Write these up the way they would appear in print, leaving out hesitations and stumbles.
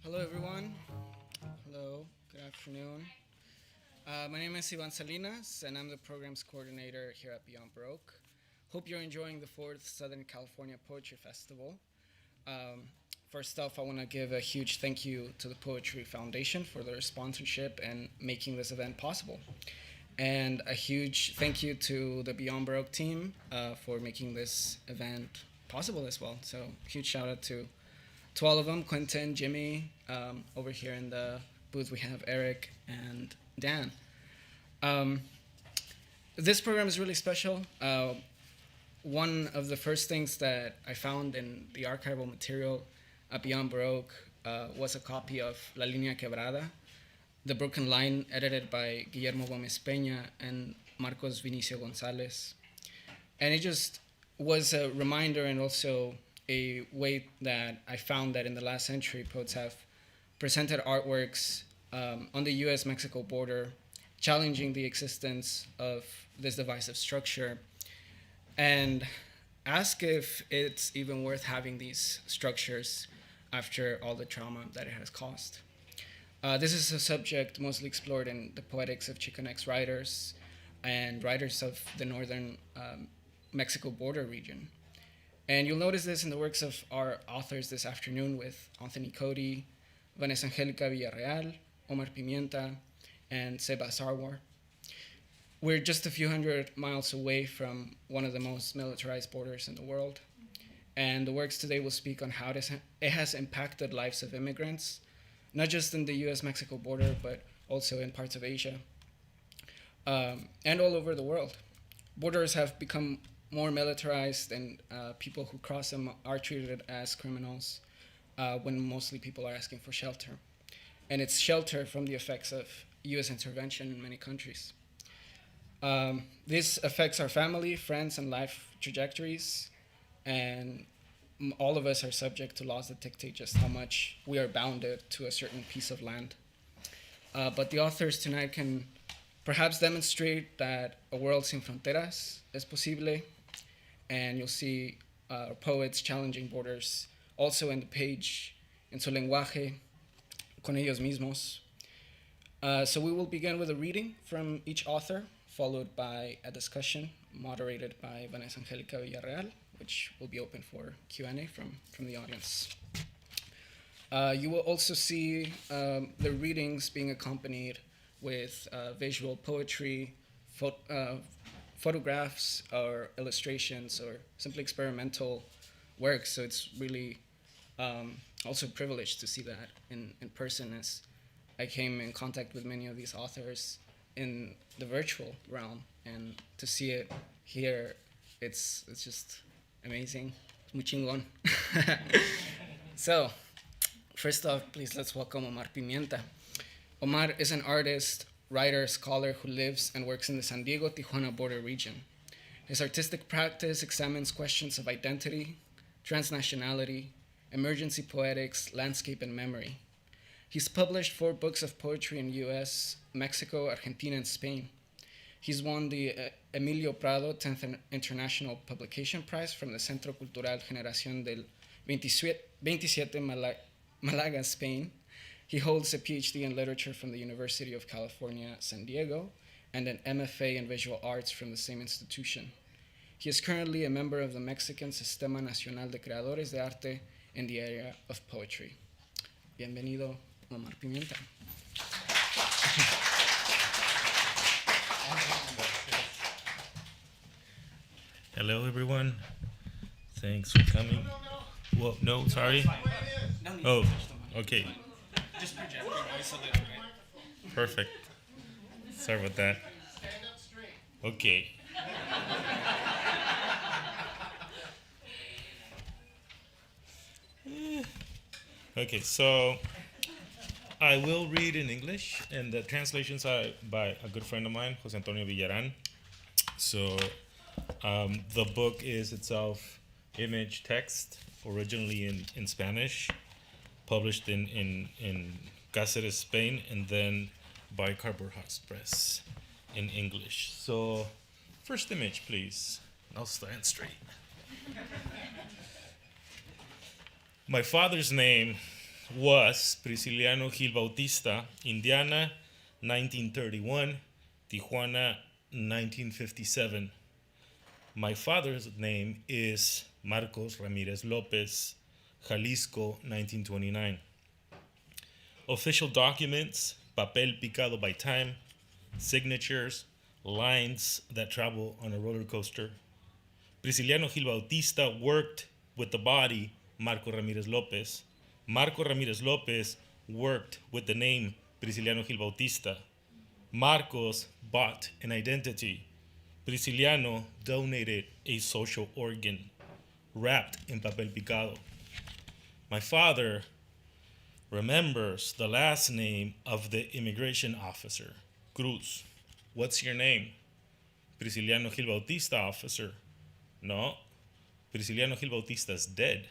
Hello, everyone. Hello, good afternoon. My name is Ivan Salinas, and I'm the programs coordinator here at Beyond Baroque. Hope you're enjoying the 4th Southern California Poetry Festival. Um, First off, I want to give a huge thank you to the Poetry Foundation for their sponsorship and making this event possible. And a huge thank you to the Beyond Baroque team for making this event possible as well. So, huge shout out to all of them, Quentin, Jimmy. Over here in the booth, we have Eric and Dan. Um, this program is really special. One of the first things that I found in the archival material at Beyond Baroque was a copy of La Línea Quebrada, The Broken Line, edited by Guillermo Gómez Peña and Marcos Vinicio González. And it just was a reminder and also a way that I found that in the last century, poets have presented artworks on the US-Mexico border, challenging the existence of this divisive structure, and ask if it's even worth having these structures after all the trauma that it has caused. This is a subject mostly explored in the poetics of Chicanx writers and writers of the northern Mexico border region. And you'll notice this in the works of our authors this afternoon with Anthony Cody, Vanessa Angelica Villareal, Omar Pimienta, and Sebha Sarwar. We're just a few hundred miles away from one of the most militarized borders in the world. And the works today will speak on how it has impacted lives of immigrants, not just in the US-Mexico border, but also in parts of Asia and all over the world. Borders have become more militarized, and people who cross them are treated as criminals when mostly people are asking for shelter. And it's shelter from the effects of US intervention in many countries. This affects our family, friends, and life trajectories, and all of us are subject to laws that dictate just how much we are bounded to a certain piece of land. But the authors tonight can perhaps demonstrate that a world sin fronteras es posible, and you'll see poets challenging borders also in the page, en su lenguaje, con ellos mismos. So we will begin with a reading from each author, followed by a discussion moderated by Vanessa Angelica Villareal, which will be open for Q&A from the audience. You will also see the readings being accompanied with visual poetry, photographs or illustrations or simply experimental works. So it's really also a privilege to see that in person, as I came in contact with many of these authors in the virtual realm, and to see it here, it's just amazing. Muy chingón. So, first off, please let's welcome Omar Pimienta. Omar is an artist, writer, scholar who lives and works in the San Diego-Tijuana border region. His artistic practice examines questions of identity, transnationality, emergency poetics, landscape, and memory. He's published 4 books of poetry in US, Mexico, Argentina, and Spain. He's won the Emilio Prado 10th International Publication Prize from the Centro Cultural Generación del 27 Malaga, Spain. He holds a PhD in literature from the University of California, San Diego, and an MFA in visual arts from the same institution. He is currently a member of the Mexican Sistema Nacional de Creadores de Arte in the area of poetry. Bienvenido, Omar Pimienta. Hello, everyone. Thanks for coming. Well, no, sorry. Oh, okay. Just project your voice a little bit. Perfect. Sorry about that. Okay. Okay, so I will read in English, and the translations are by a good friend of mine, Jose Antonio Villaran. So the book is itself image text, originally in Spanish, published in Cáceres, Spain, and then by Carborhouse Press in English. So, first image, please. I'll stand straight. My father's name was Prisciliano Gil Bautista, Indiana, 1931, Tijuana, 1957. My father's name is Marcos Ramirez Lopez, Jalisco, 1929. Official documents, papel picado by time, signatures, lines that travel on a roller coaster. Prisciliano Gil Bautista worked with the body Marco Ramirez Lopez. Marco Ramirez Lopez worked with the name Prisciliano Gil Bautista. Marcos bought an identity. Prisciliano donated a social organ wrapped in papel picado. My father remembers the last name of the immigration officer, Cruz. What's your name? Prisciliano Gil Bautista, officer. No, Prisciliano Gil Bautista is dead.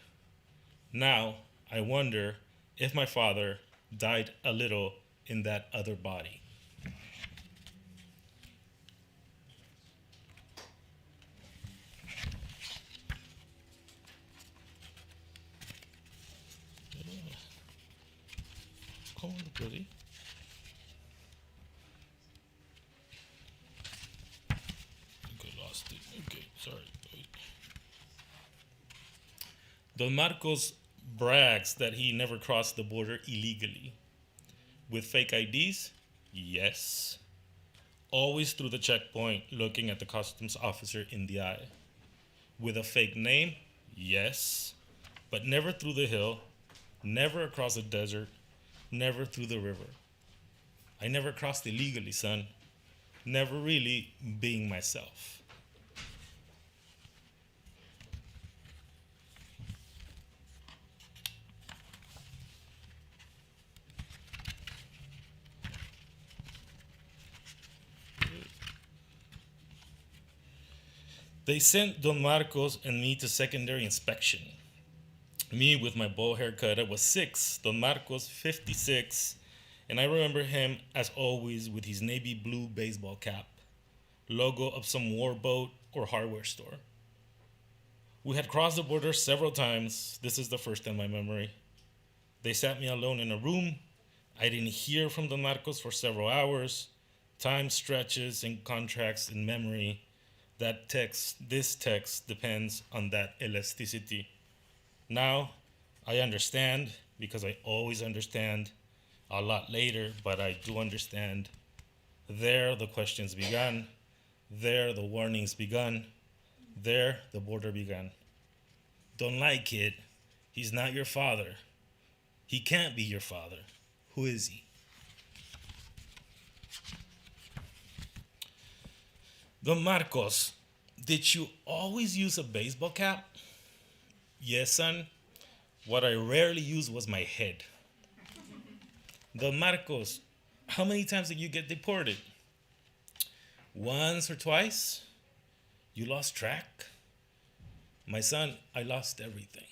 Now, I wonder if my father died a little in that other body. ¿Cómo lo perdí? Okay, lost it. Okay, sorry. Don Marcos brags that he never crossed the border illegally. With fake IDs? Yes. Always through the checkpoint, looking at the customs officer in the eye. With a fake name? Yes. But never through the hill, never across the desert, never through the river. I never crossed illegally, son. Never really being myself. They sent Don Marcos and me to secondary inspection. Me with my bowl haircut, I was 6, Don Marcos 56, and I remember him as always with his navy blue baseball cap, logo of some warboat or hardware store. We had crossed the border several times. This is the first in my memory. They sat me alone in a room. I didn't hear from Don Marcos for several hours. Time stretches and contracts in memory. This text depends on that elasticity. Now, I understand, because I always understand a lot later, but I do understand. There, the questions began. There, the warnings began. There, the border began. Don't lie, kid. He's not your father. He can't be your father. Who is he? Don Marcos, did you always use a baseball cap? Yes, son. What I rarely used was my head. Don Marcos, how many times did you get deported? Once or twice? You lost track? My son, I lost everything.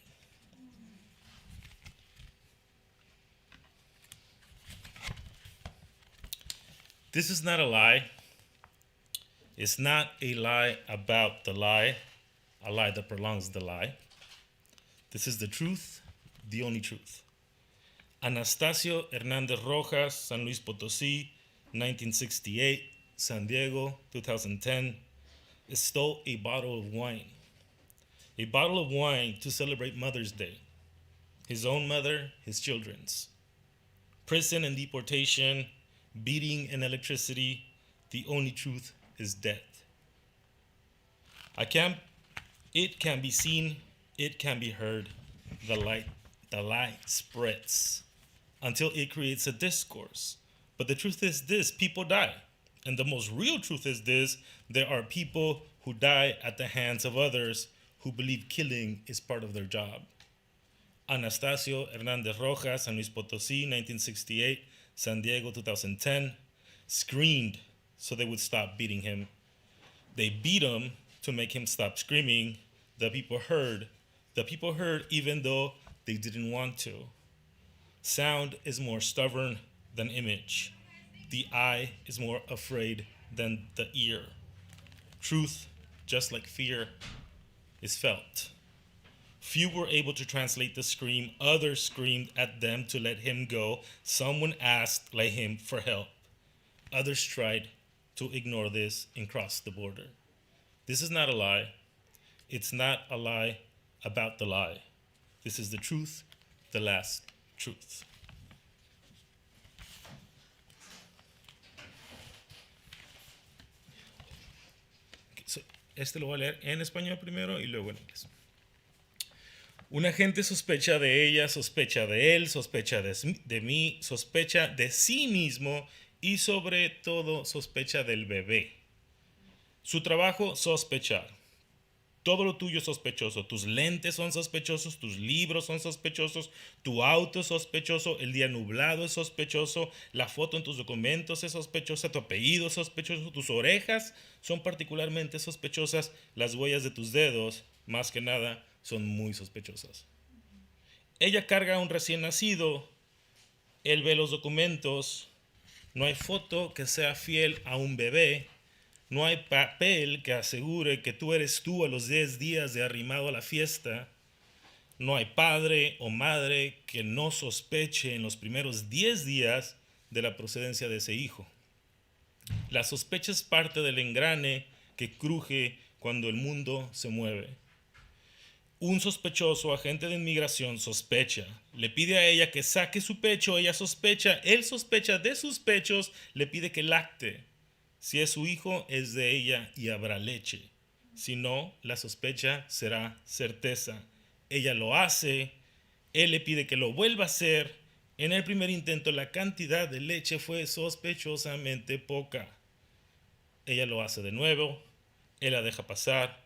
This is not a lie. It's not a lie about the lie, a lie that prolongs the lie. This is the truth, the only truth. Anastasio Hernandez Rojas, San Luis Potosí, 1968, San Diego, 2010, stole a bottle of wine. A bottle of wine to celebrate Mother's Day. His own mother, his children's. Prison and deportation, beating and electricity, the only truth is death. It can be seen, it can be heard. The light spreads until it creates a discourse. But the truth is this, people die. And the most real truth is this, there are people who die at the hands of others who believe killing is part of their job. Anastasio Hernandez Rojas, San Luis Potosí, 1968, San Diego, 2010, screamed so they would stop beating him. They beat him to make him stop screaming. The people heard. The people heard even though they didn't want to. Sound is more stubborn than image. The eye is more afraid than the ear. Truth, just like fear, is felt. Few were able to translate the scream. Others screamed at them to let him go. Someone asked like him for help. Others tried to ignore this and cross the border. This is not a lie. It's not a lie about the lie. This is the truth, the last truth. Este lo voy a leer en español primero y luego en inglés. Una gente sospecha de ella, sospecha de él, sospecha de mí, sospecha de sí mismo y sobre todo sospecha del bebé. Su trabajo, sospechar. Todo lo tuyo es sospechoso. Tus lentes son sospechosos, tus libros son sospechosos, tu auto es sospechoso, el día nublado es sospechoso, la foto en tus documentos es sospechosa, tu apellido es sospechoso, tus orejas son particularmente sospechosas, las huellas de tus dedos, más que nada, son muy sospechosas. Ella carga a un recién nacido, él ve los documentos, no hay foto que sea fiel a un bebé. No hay papel que asegure que tú eres tú a los 10 días de arrimado a la fiesta. No hay padre o madre que no sospeche en los primeros 10 días de la procedencia de ese hijo. La sospecha es parte del engrane que cruje cuando el mundo se mueve. Un sospechoso agente de inmigración sospecha. Le pide a ella que saque su pecho, ella sospecha, él sospecha de sus pechos, le pide que lacte. Si es su hijo, es de ella y habrá leche. Si no, la sospecha será certeza. Ella lo hace, él le pide que lo vuelva a hacer. En el primer intento, la cantidad de leche fue sospechosamente poca. Ella lo hace de nuevo, él la deja pasar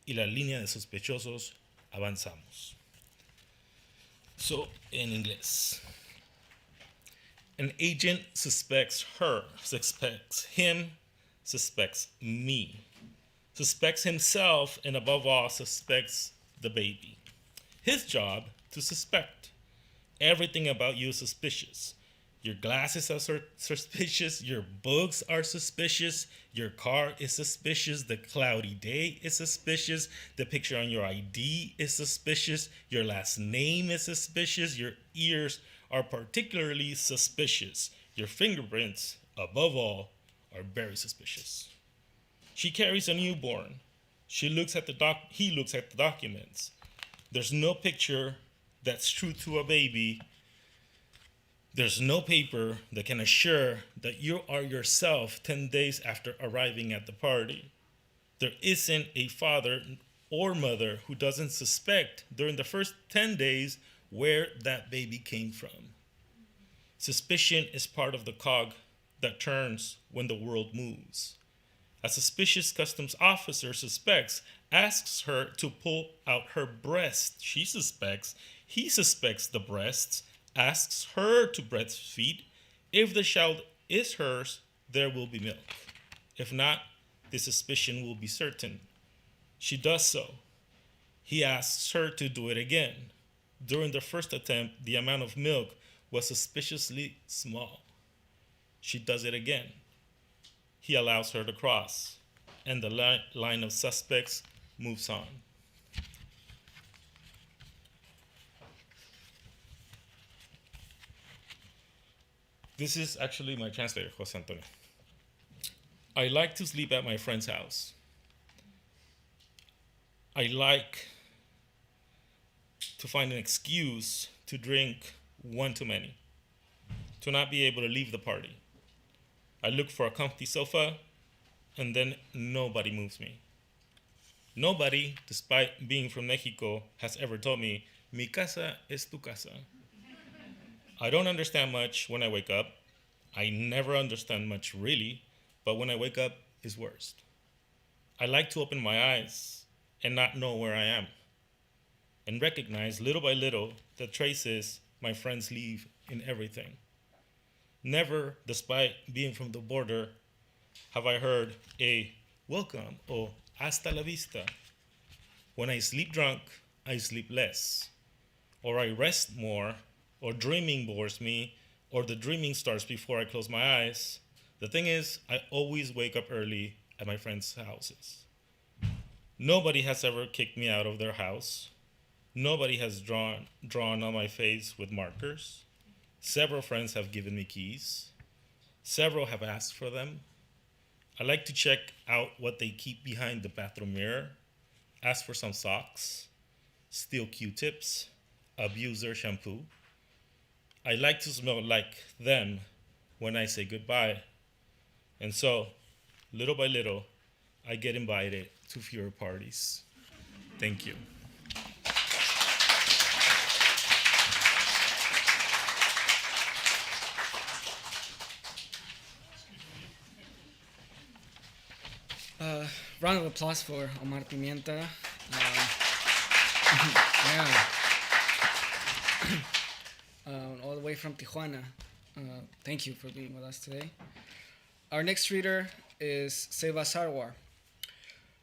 y la línea de sospechosos avanzamos. So, en inglés. An agent suspects her, suspects him, suspects me, suspects himself, and above all, suspects the baby. His job, to suspect. Everything about you is suspicious. Your glasses are suspicious, your books are suspicious, your car is suspicious, the cloudy day is suspicious, the picture on your ID is suspicious, your last name is suspicious, your ears are particularly suspicious. Your fingerprints, above all, are very suspicious. She carries a newborn. He looks at the documents. There's no picture that's true to a baby. There's no paper that can assure that you are yourself 10 days after arriving at the party. There isn't a father or mother who doesn't suspect during the first 10 days where that baby came from. Suspicion is part of the cog that turns when the world moves. A suspicious customs officer asks her to pull out her breast. She suspects, he suspects the breasts, asks her to breastfeed. If the child is hers, there will be milk. If not, the suspicion will be certain. She does so. He asks her to do it again. During the first attempt, the amount of milk was suspiciously small. She does it again. He allows her to cross, and the line of suspects moves on. This is actually my translator, Jose Antonio. I like to sleep at my friend's house. I like to find an excuse to drink one too many, to not be able to leave the party. I look for a comfy sofa, and then nobody moves me. Nobody, despite being from Mexico, has ever told me, mi casa es tu casa. I don't understand much when I wake up. I never understand much really, but when I wake up, it's worst. I like to open my eyes and not know where I am, and recognize little by little the traces my friends leave in everything. Never, despite being from the border, have I heard a welcome or hasta la vista. When I sleep drunk, I sleep less, or I rest more, or dreaming bores me, or the dreaming starts before I close my eyes. The thing is, I always wake up early at my friends' houses. Nobody has ever kicked me out of their house. Nobody has drawn on my face with markers. Several friends have given me keys. Several have asked for them. I like to check out what they keep behind the bathroom mirror, ask for some socks, steal Q-tips, abuse their shampoo. I like to smell like them when I say goodbye. And so, little by little, I get invited to fewer parties. Thank you. Round of applause for Omar Pimienta. Yeah. All the way from Tijuana. Thank you for being with us today. Our next reader is Sebha Sarwar.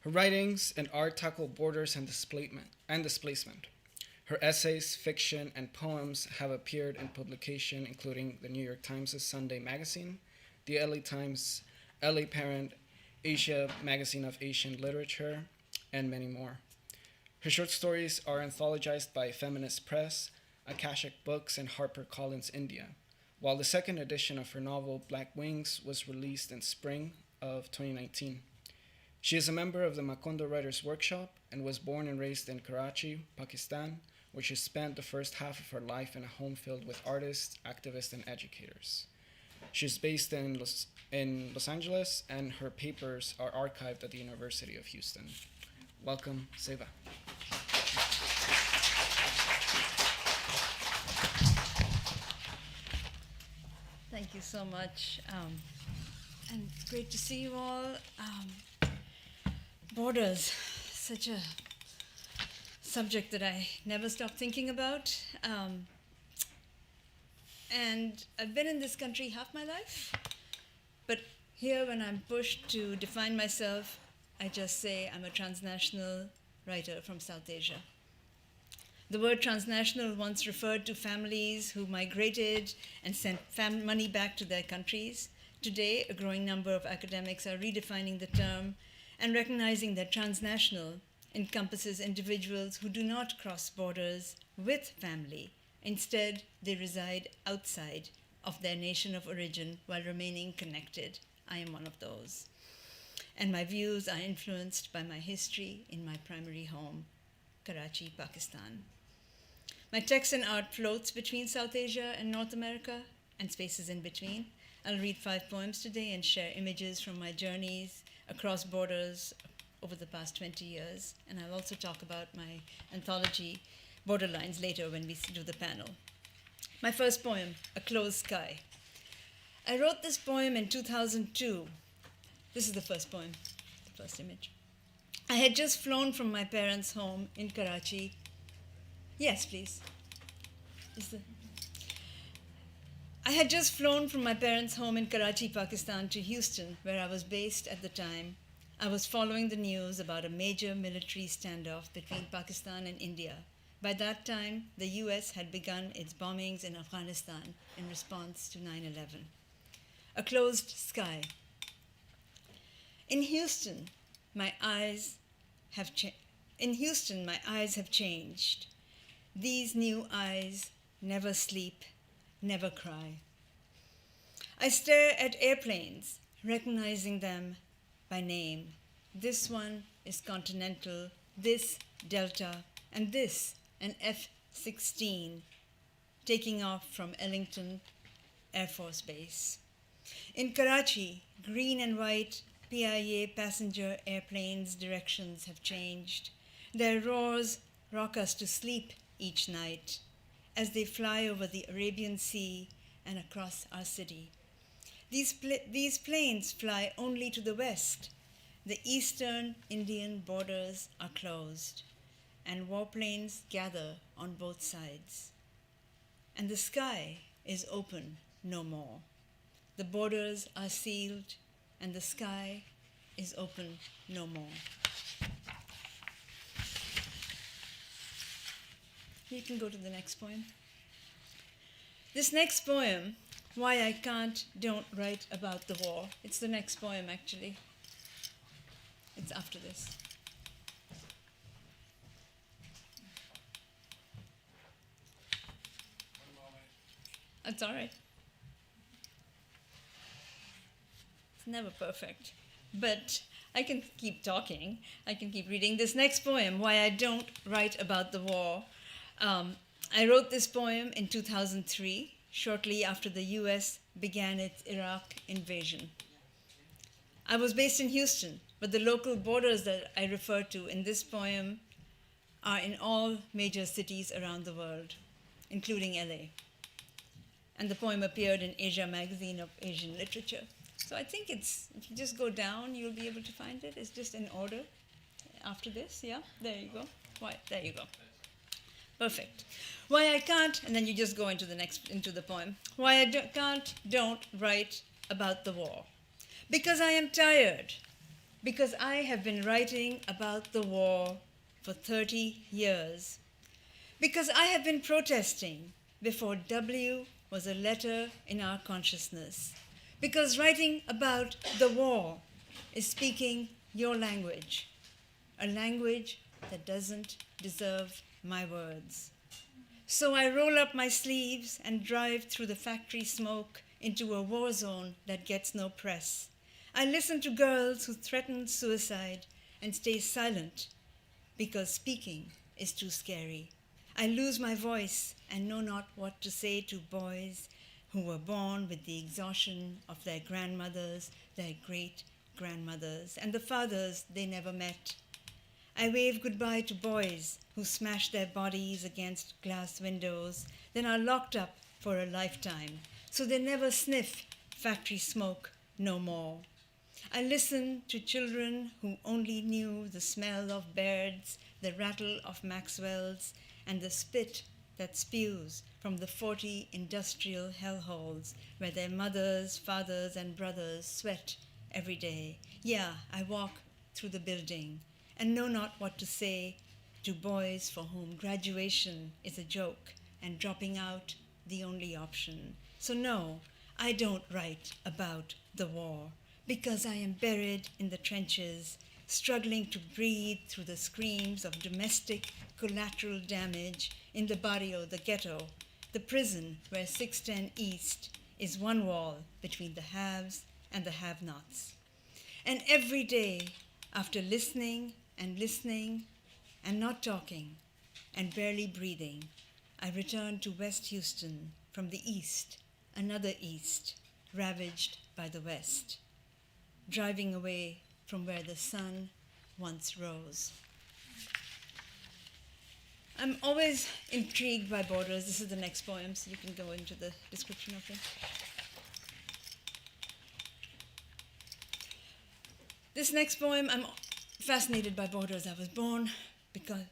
Her writings and art tackle borders and displacement. Her essays, fiction, and poems have appeared in publication including the New York Times' Sunday Magazine, the LA Times, LA Parent, Asia Magazine of Asian Literature, and many more. Her short stories are anthologized by Feminist Press, Akashic Books, and HarperCollins India, while the second edition of her novel Black Wings was released in spring of 2019. She is a member of the Macondo Writers Workshop and was born and raised in Karachi, Pakistan, where she spent the first half of her life in a home filled with artists, activists, and educators. She is based in Los Angeles, and her papers are archived at the University of Houston. Welcome, Sebha. Thank you so much. And great to see you all. Borders, such a subject that I never stop thinking about. And I've been in this country half my life, but here when I'm pushed to define myself, I just say I'm a transnational writer from South Asia. The word transnational once referred to families who migrated and sent money back to their countries. Today, a growing number of academics are redefining the term and recognizing that transnational encompasses individuals who do not cross borders with family. Instead, they reside outside of their nation of origin while remaining connected. I am one of those. And my views are influenced by my history in my primary home, Karachi, Pakistan. My text and art floats between South Asia and North America and spaces in between. I'll read 5 poems today and share images from my journeys across borders over the past 20 years. And I'll also talk about my anthology, Borderlines, later when we do the panel. My first poem, A Closed Sky. I wrote this poem in 2002. This is the first poem, the first image. I had just flown from my parents' home in Karachi. Yes, please. I had just flown from my parents' home in Karachi, Pakistan to Houston, where I was based at the time. I was following the news about a major military standoff between Pakistan and India. By that time, the US had begun its bombings in Afghanistan in response to 9/11. A closed sky. In Houston, my eyes have changed. These new eyes never sleep, never cry. I stare at airplanes, recognizing them by name. This one is Continental, this Delta, and this an F-16 taking off from Ellington Air Force Base. In Karachi, green and white PIA passenger airplanes' directions have changed. Their roars rock us to sleep each night as they fly over the Arabian Sea and across our city. These planes fly only to the west. The eastern Indian borders are closed, and warplanes gather on both sides. And the sky is open no more. The borders are sealed, and the sky is open no more. You can go to the next poem. This next poem, Why I Don't Write About the War. It's the next poem, actually. It's after this. It's all right. It's never perfect. But I can keep talking. I can keep reading. This next poem, Why I Don't Write About the War, I wrote this poem in 2003, shortly after the US began its Iraq invasion. I was based in Houston, but the local borders that I refer to in this poem are in all major cities around the world, including LA. And the poem appeared in Asia Magazine of Asian Literature. So I think if you just go down, you'll be able to find it. It's just in order after this, yeah? There you go. Why? There you go. Perfect. Why I can't, and then you just go into the poem. Why I don't write about the war. Because I am tired. Because I have been writing about the war for 30 years. Because I have been protesting before W was a letter in our consciousness. Because writing about the war is speaking your language, a language that doesn't deserve my words. So I roll up my sleeves and drive through the factory smoke into a war zone that gets no press. I listen to girls who threaten suicide and stay silent because speaking is too scary. I lose my voice and know not what to say to boys who were born with the exhaustion of their grandmothers, their great-grandmothers, and the fathers they never met. I wave goodbye to boys who smash their bodies against glass windows, then are locked up for a lifetime, so they never sniff factory smoke no more. I listen to children who only knew the smell of Baird's, the rattle of Maxwell's, and the spit that spews from the 40 industrial hellholes where their mothers, fathers, and brothers sweat every day. Yeah, I walk through the building and know not what to say to boys for whom graduation is a joke and dropping out the only option. So no, I don't write about the war because I am buried in the trenches, struggling to breathe through the screams of domestic collateral damage in the barrio, the ghetto, the prison where 610 East is one wall between the haves and the have-nots. And every day, after listening and not talking and barely breathing, I return to West Houston from the east, another east, ravaged by the west, driving away from where the sun once rose. I'm always intrigued by borders. This is the next poem, so you can go into the description of it. This next poem, I'm fascinated by borders. I was born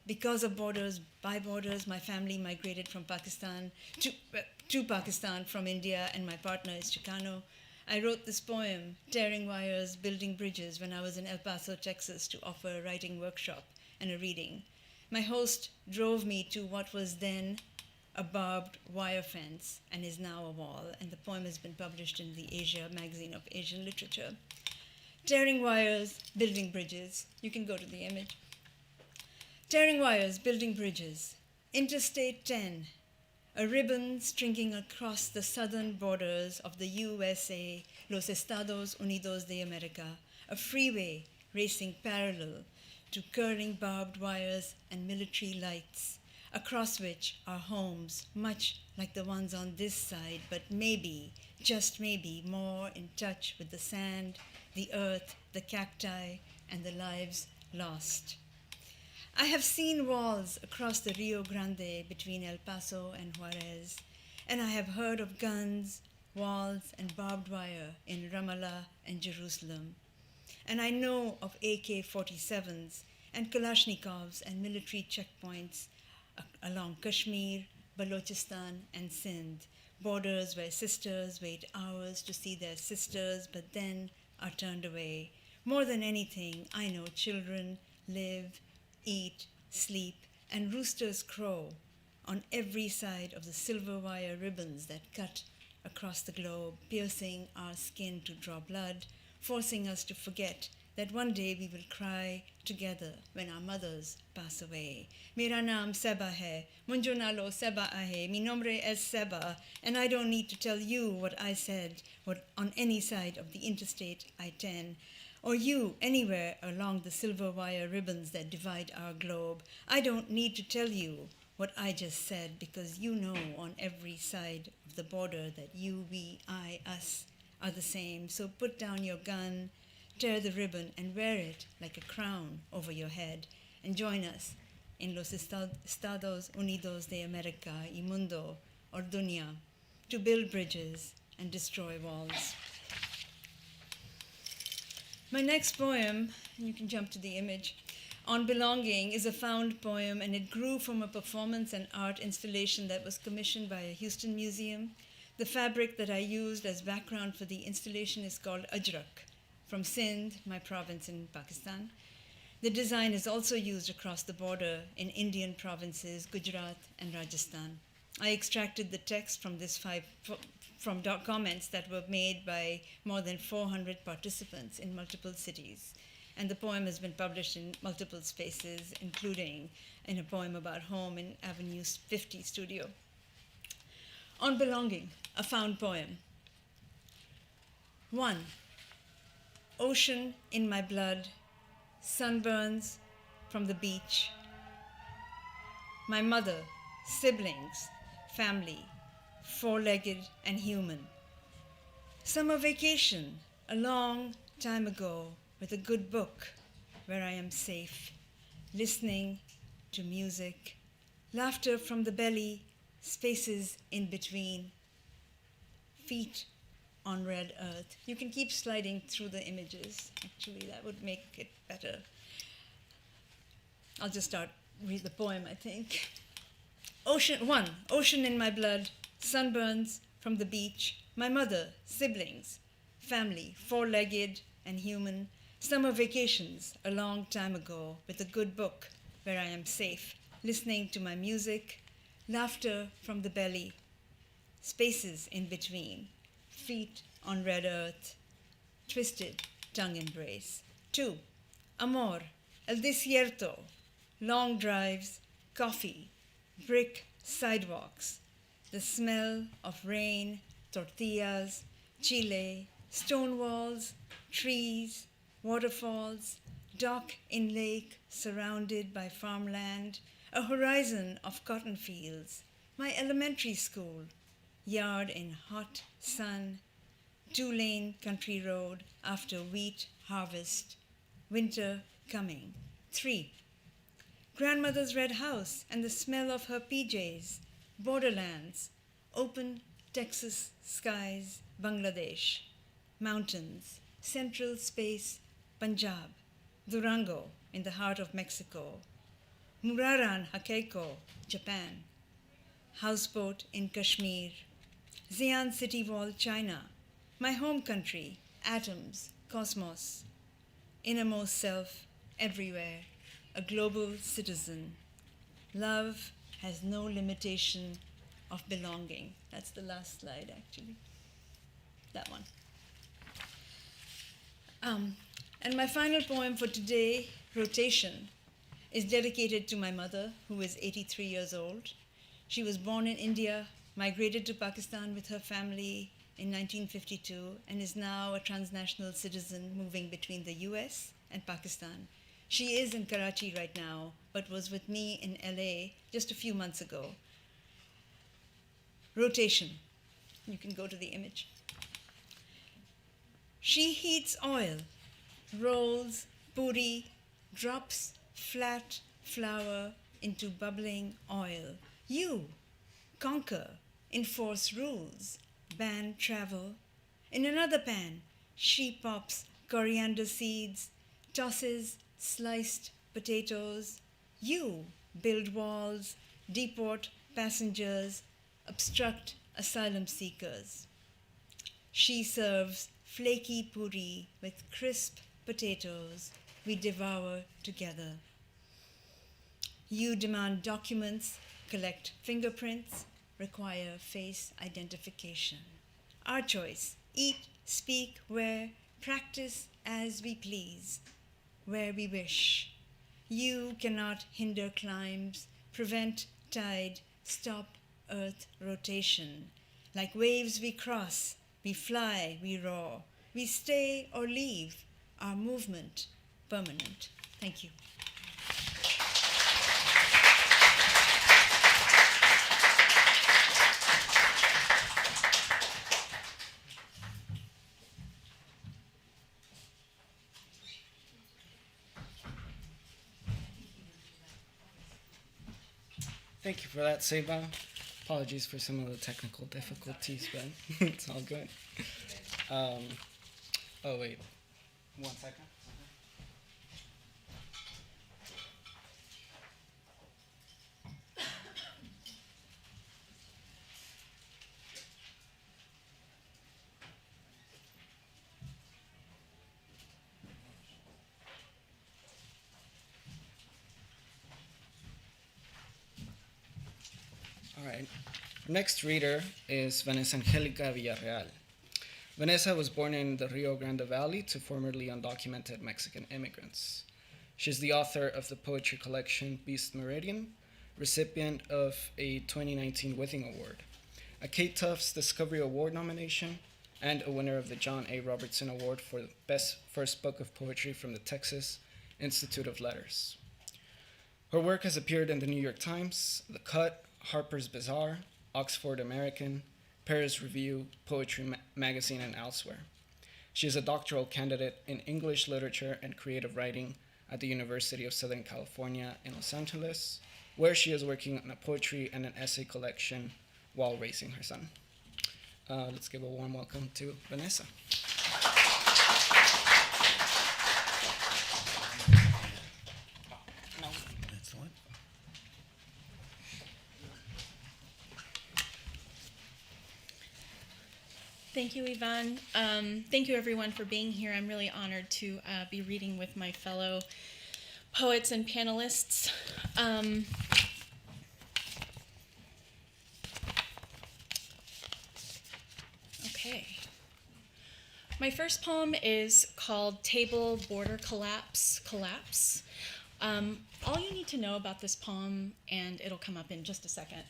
because of borders, by borders. My family migrated from Pakistan to Pakistan from India, and my partner is Chicano. I wrote this poem, Tearing Wires, Building Bridges, when I was in El Paso, Texas, to offer a writing workshop and a reading. My host drove me to what was then a barbed wire fence and is now a wall, and the poem has been published in the Asia Magazine of Asian Literature. Tearing Wires, Building Bridges. You can go to the image. Tearing Wires, Building Bridges. Interstate 10, a ribbon stringing across the southern borders of the USA, Los Estados Unidos de America, a freeway racing parallel to curling barbed wires and military lights, across which are homes much like the ones on this side, but maybe, just maybe, more in touch with the sand, the earth, the cacti, and the lives lost. I have seen walls across the Rio Grande between El Paso and Juarez, and I have heard of guns, walls, and barbed wire in Ramallah and Jerusalem. And I know of AK-47s and Kalashnikovs and military checkpoints along Kashmir, Balochistan, and Sindh, borders where sisters wait hours to see their sisters but then are turned away. More than anything, I know children live, eat, sleep, and roosters crow on every side of the silver wire ribbons that cut across the globe, piercing our skin to draw blood, forcing us to forget that one day we will cry together when our mothers pass away. Mera naam Sebha hai, munjo nalo Sebha ahe, mi nombre es Sebha, and I don't need to tell you what I said what on any side of the interstate I-10, or you anywhere along the silver wire ribbons that divide our globe. I don't need to tell you what I just said, because you know on every side of the border that you, we, I, us are the same. So put down your gun, tear the ribbon, and wear it like a crown over your head, and join us in los Estados Unidos de America y Mundo, or Dunya, to build bridges and destroy walls. My next poem, you can jump to the image, On Belonging, is a found poem, and it grew from a performance and art installation that was commissioned by a Houston museum. The fabric that I used as background for the installation is called Ajrak, from Sindh, my province in Pakistan. The design is also used across the border in Indian provinces, Gujarat and Rajasthan. I extracted the text from comments that were made by more than 400 participants in multiple cities. And the poem has been published in multiple spaces, including in a poem about home in Avenue 50 studio. On Belonging, a found poem. 1. Ocean in my blood, sunburns from the beach. My mother, siblings, family, four-legged and human. Summer vacation, a long time ago, with a good book where I am safe, listening to music, laughter from the belly, spaces in between, feet on red earth. You can keep sliding through the images. Actually, that would make it better. I'll just read the poem, I think. 1. Ocean in my blood, sunburns from the beach. My mother, siblings, family, four-legged and human. Summer vacations, a long time ago, with a good book where I am safe, listening to my music, laughter from the belly, spaces in between, feet on red earth, twisted tongue embrace. 2. Amor, el desierto, long drives, coffee, brick sidewalks, the smell of rain, tortillas, chile, stone walls, trees, waterfalls, dock in lake surrounded by farmland, a horizon of cotton fields, my elementary school, yard in hot sun, 2-lane country road after wheat harvest, winter coming. 3. Grandmother's red house and the smell of her PJs, borderlands, open Texas skies, Bangladesh, mountains, central space, Punjab, Durango in the heart of Mexico, Muraran Hakeiko, Japan, houseboat in Kashmir, Xi'an City Wall, China, my home country, atoms, cosmos, innermost self, everywhere, a global citizen. Love has no limitation of belonging. That's the last slide, actually. That one. And my final poem for today, Rotation, is dedicated to my mother, who is 83 years old. She was born in India, migrated to Pakistan with her family in 1952, and is now a transnational citizen moving between the US and Pakistan. She is in Karachi right now, but was with me in LA just a few months ago. Rotation. You can go to the image. She heats oil, rolls puri, drops flat flour into bubbling oil. You conquer, enforce rules, ban travel. In another pan, she pops coriander seeds, tosses sliced potatoes. You build walls, deport passengers, obstruct asylum seekers. She serves flaky puri with crisp potatoes we devour together. You demand documents, collect fingerprints, require face identification. Our choice: eat, speak, wear, practice, as we please, where we wish. You cannot hinder climbs, prevent tide, stop earth rotation. Like waves we cross, we fly, we roar, we stay or leave, our movement permanent. Thank you. Thank you for that, Sebha. Apologies for some of the technical difficulties, but it's all good. Oh, wait. 1 second. All right. Next reader is Vanessa Angelica Villareal. Vanessa was born in the Rio Grande Valley to formerly undocumented Mexican immigrants. She's the author of the poetry collection Beast Meridian, recipient of a 2019 Withing Award, a Kate Tufts Discovery Award nomination, and a winner of the John A. Robertson Award for the Best First Book of Poetry from the Texas Institute of Letters. Her work has appeared in the New York Times, The Cut, Harper's Bazaar, Oxford American, Paris Review, Poetry Magazine, and elsewhere. She is a doctoral candidate in English literature and creative writing at the University of Southern California in Los Angeles, where she is working on a poetry and an essay collection while raising her son. Let's give a warm welcome to Vanessa. That's the one. Thank you, Yvonne. Thank you, everyone, for being here. I'm really honored to be reading with my fellow poets and panelists. Okay. My first poem is called Table Border Collapse. All you need to know about this poem, and it'll come up in just a second,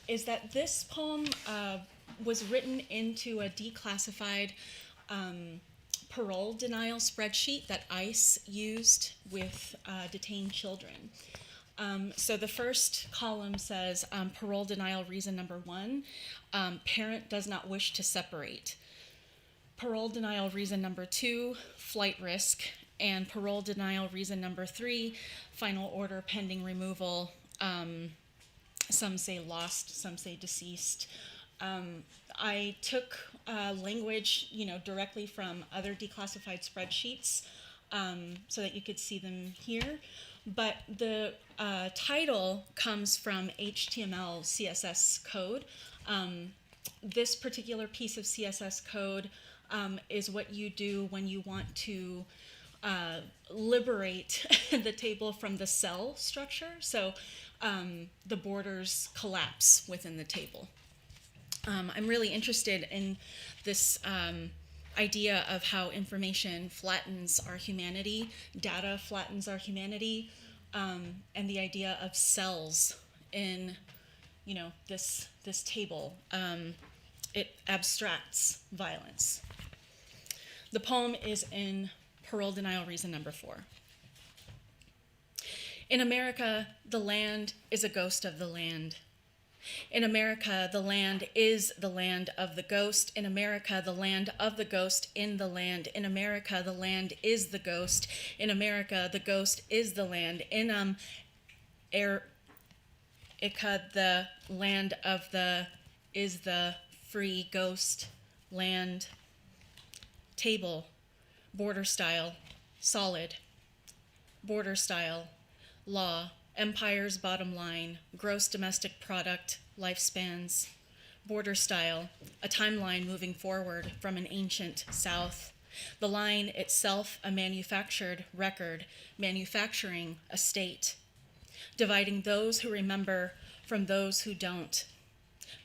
is that this poem was written into a declassified parole denial spreadsheet that ICE used with detained children. So the first column says parole denial reason number 1, parent does not wish to separate. Parole denial reason number 2, flight risk. And parole denial reason number 3, final order pending removal. Some say lost, some say deceased. I took language, directly from other declassified spreadsheets so that you could see them here. But the title comes from HTML CSS code. This particular piece of CSS code is what you do when you want to liberate the table from the cell structure. So the borders collapse within the table. I'm really interested in this idea of how information flattens our humanity, data flattens our humanity, and the idea of cells in, this table. It abstracts violence. The poem is in parole denial reason number 4. In America, the land is a ghost of the land. In America, the land is the land of the ghost. In America, the land of the ghost in the land. In America, the land is the ghost. In America, the ghost is the land. In the land of the is the free ghost land. Table, border style, solid. Border style, law, empire's bottom line, gross domestic product, lifespans. Border style, a timeline moving forward from an ancient south. The line itself a manufactured record, manufacturing a state. Dividing those who remember from those who don't.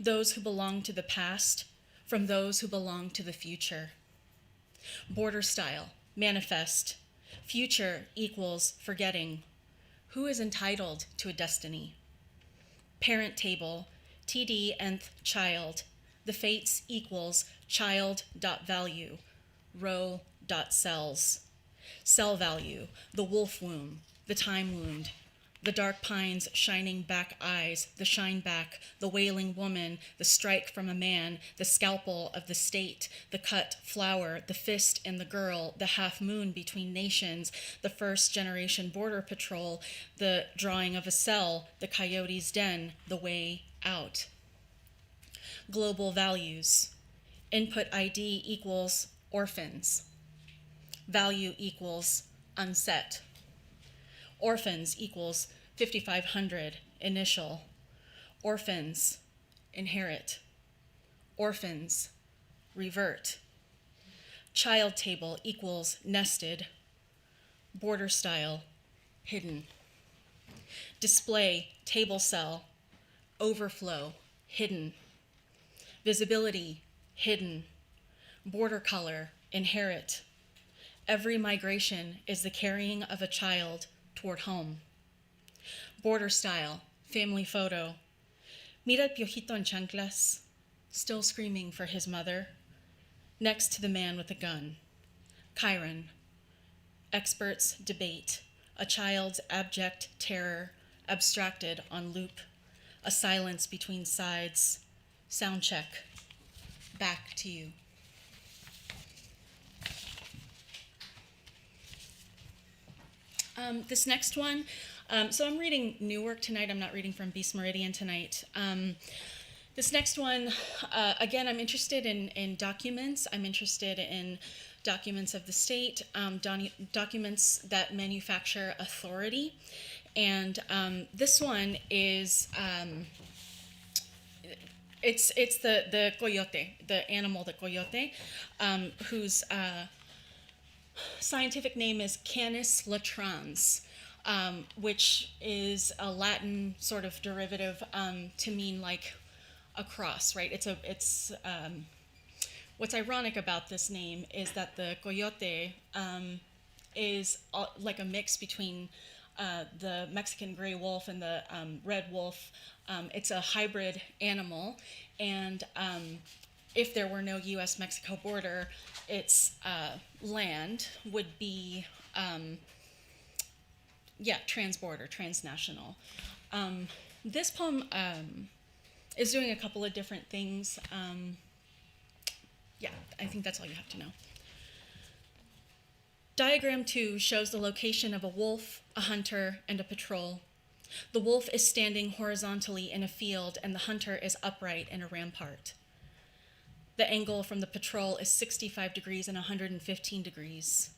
Those who belong to the past from those who belong to the future. Border style, manifest. Future equals forgetting. Who is entitled to a destiny? Parent table, TD nth child. The fates equals child.value, row.cells. Cell value, the wolf womb, the time wound, the dark pines, shining back eyes, the shine back, the wailing woman, the strike from a man, the scalpel of the state, the cut flower, the fist in the girl, the half moon between nations, the first generation border patrol, the drawing of a cell, the coyote's den, the way out. Global values. Input ID equals orphans. Value equals unset. Orphans equals 5,500 initial. Orphans inherit. Orphans revert. Child table equals nested. Border style hidden. Display table cell overflow hidden. Visibility hidden. Border color inherit. Every migration is the carrying of a child toward home. Border style, family photo. Mira el piojito en chanclas, still screaming for his mother, next to the man with a gun. Chiron. Experts debate. A child's abject terror, abstracted on loop. A silence between sides. Sound check. Back to you. This next one, so I'm reading new work tonight. I'm not reading from Beast Meridian tonight. This next one, again, I'm interested in documents. I'm interested in documents of the state, documents that manufacture authority. And this one is, it's the coyote, the animal, the coyote, whose scientific name is Canis latrans, which is a Latin sort of derivative to mean like a cross, right? It's what's ironic about this name is that the coyote is like a mix between the Mexican gray wolf and the red wolf. It's a hybrid animal, and if there were no U.S.-Mexico border, its land would be, transborder, transnational. This poem is doing a couple of different things. I think that's all you have to know. Diagram 2 shows the location of a wolf, a hunter, and a patrol. The wolf is standing horizontally in a field, and the hunter is upright in a rampart. The angle from the patrol is 65 degrees and 115 degrees.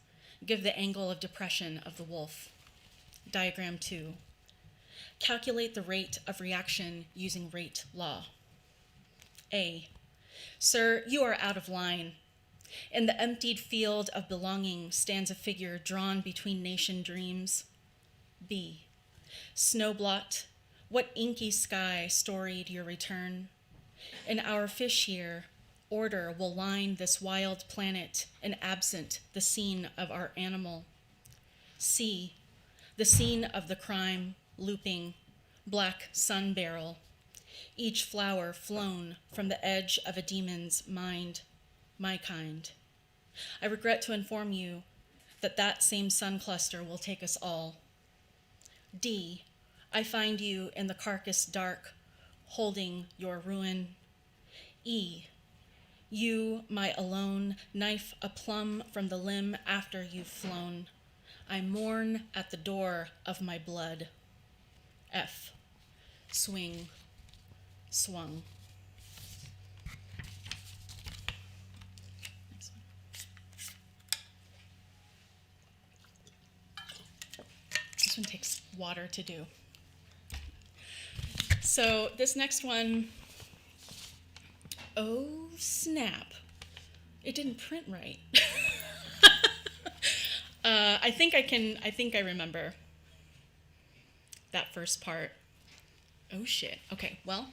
Give the angle of depression of the wolf. Diagram 2. Calculate the rate of reaction using rate law. A. Sir, you are out of line. In the emptied field of belonging stands a figure drawn between nation dreams. B. Snowblot, what inky sky storied your return? In our fish year, order will line this wild planet and absent the scene of our animal. C. The scene of the crime, looping, black sun barrel. Each flower flown from the edge of a demon's mind, my kind. I regret to inform you that that same sun cluster will take us all. D. I find you in the carcass dark, holding your ruin. E. You, my alone, knife a plum from the limb after you've flown. I mourn at the door of my blood. F. Swing, swung. Next one. This one takes water to do. So this next one, oh snap, it didn't print right. I think I remember that first part. Oh shit, okay, well.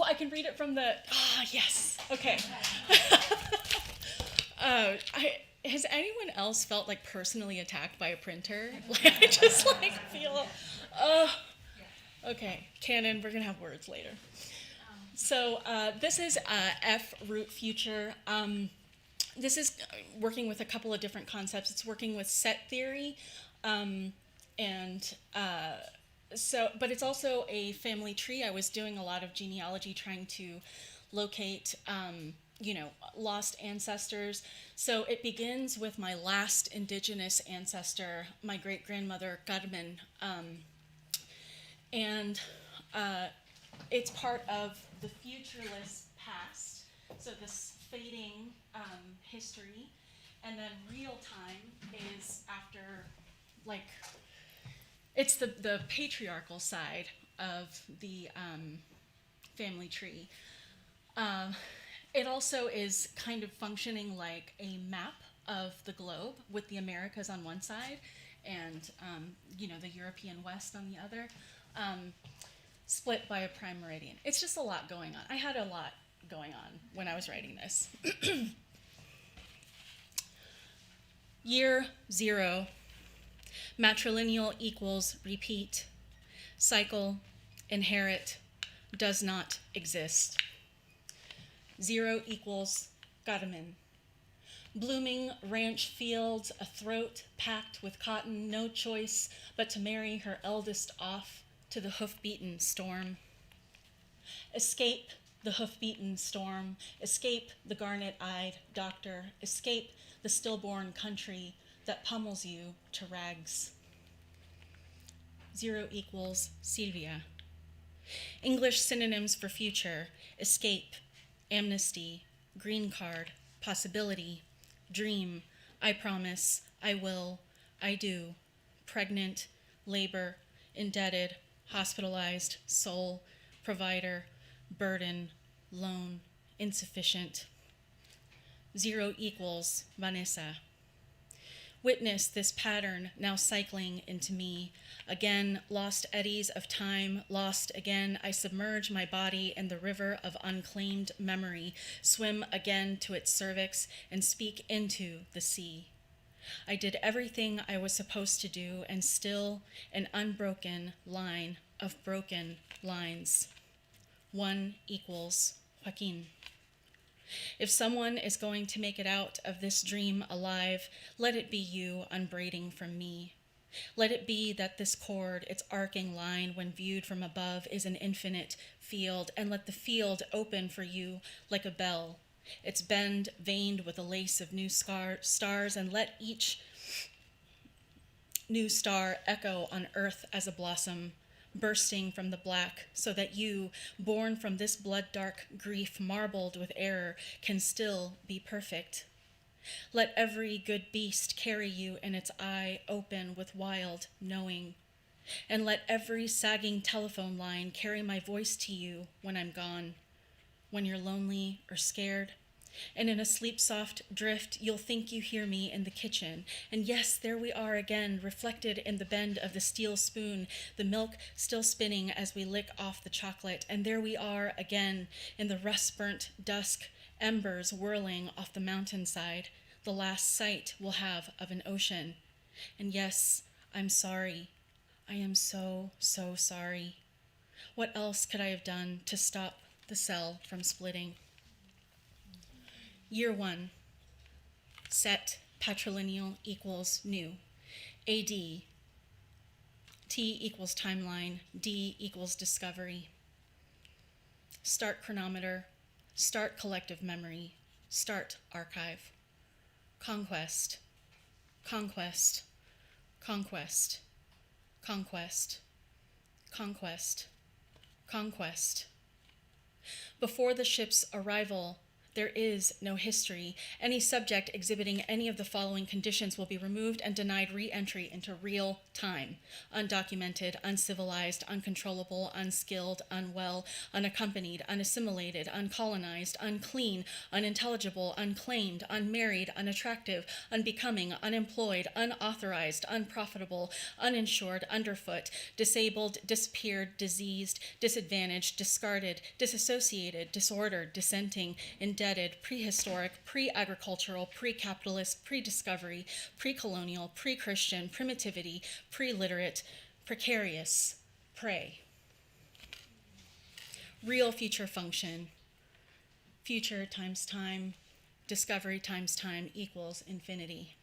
I can read it from the. Yes. Okay. Has anyone else felt like personally attacked by a printer? Like, I just like feel. Okay, Canon. We're gonna have words later. So this is F root future. This is working with a couple of different concepts. It's working with set theory, and but it's also a family tree. I was doing a lot of genealogy, trying to locate, lost ancestors. So it begins with my last indigenous ancestor, my great-grandmother, Carmen, and it's part of the futureless past. So this fading history, and then real time is after, like, it's the patriarchal side of the family tree. It also is kind of functioning like a map of the globe with the Americas on one side and the European West on the other, split by a prime meridian. It's just a lot going on. I had a lot going on when I was writing this. Year 0. Matrilineal equals repeat. Cycle, inherit, does not exist. 0 equals Carmen. Blooming ranch fields, a throat packed with cotton, no choice but to marry her eldest off to the hoof-beaten storm. Escape the hoof-beaten storm, escape the garnet-eyed doctor, escape the stillborn country that pummels you to rags. 0 equals Sylvia. English synonyms for future: escape, amnesty, green card, possibility, dream, I promise, I will, I do, pregnant, labor, indebted, hospitalized, soul, provider, burden, loan, insufficient. 0 equals Vanessa. Witness this pattern now cycling into me. Again, lost eddies of time, lost again. I submerge my body in the river of unclaimed memory, swim again to its cervix, and speak into the sea. I did everything I was supposed to do, and still an unbroken line of broken lines. 1 equals Joaquin. If someone is going to make it out of this dream alive, let it be you unbraiding from me. Let it be that this cord, its arcing line when viewed from above, is an infinite field, and let the field open for you like a bell, its bend veined with a lace of new stars, and let each new star echo on earth as a blossom, bursting from the black, so that you, born from this blood-dark grief marbled with error, can still be perfect. Let every good beast carry you in its eye open with wild knowing, and let every sagging telephone line carry my voice to you when I'm gone, when you're lonely or scared. And in a sleep-soft drift, you'll think you hear me in the kitchen. And yes, there we are again, reflected in the bend of the steel spoon, the milk still spinning as we lick off the chocolate. And there we are again, in the rust-burnt dusk, embers whirling off the mountainside, the last sight we'll have of an ocean. And yes, I'm sorry. I am so, so sorry. What else could I have done to stop the cell from splitting? Year 1, set patrilineal equals new. AD, T equals timeline, D equals discovery. Start chronometer, start collective memory, start archive. Conquest, conquest, conquest, conquest, conquest, conquest. Before the ship's arrival, There is no history. Any subject exhibiting any of the following conditions will be removed and denied re-entry into real time. Undocumented, uncivilized, uncontrollable, unskilled, unwell, unaccompanied, unassimilated, uncolonized, unclean, unintelligible, unclaimed, unmarried, unattractive, unbecoming, unemployed, unauthorized, unprofitable, uninsured, underfoot, disabled, disappeared, diseased, disadvantaged, discarded, disassociated, disordered, dissenting, indebted, prehistoric, pre-agricultural, pre-capitalist, pre-discovery, pre-colonial, pre-Christian, primitivity, pre-literate, precarious, prey. Real future function. Future times time, discovery times time equals infinity.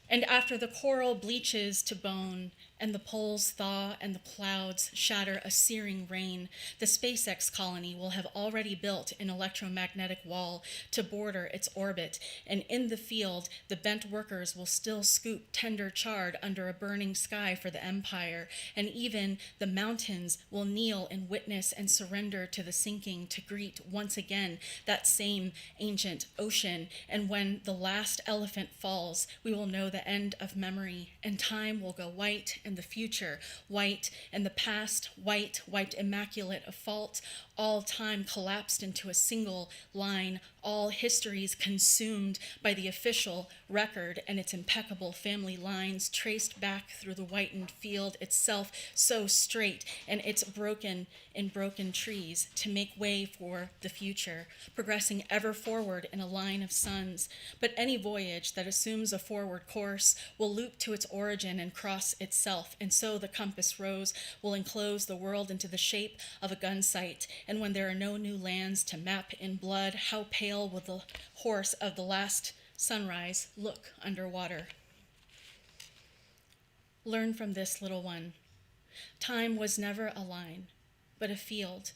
And after the coral bleaches to bone, and the poles thaw and the clouds shatter a searing rain, the SpaceX colony will have already built an electromagnetic wall to border its orbit, and in the field, the bent workers will still scoop tender chard under a burning sky for the empire, and even the mountains will kneel in witness and surrender to the sinking to greet once again that same ancient ocean. And when the last elephant falls, we will know the end of memory, and time will go white, and the future white, and the past white, wiped immaculate of fault, all time collapsed into a single line, all histories consumed by the official record and its impeccable family lines traced back through the whitened field itself so straight, and it's broken in broken trees to make way for the future, progressing ever forward in a line of suns. But any voyage that assumes a forward course will loop to its origin and cross itself, and so the compass rose will enclose the world into the shape of a gun sight. And when there are no new lands to map in blood, how pale will the horse of the last sunrise look underwater? Learn from this, little one. Time was never a line, but a field,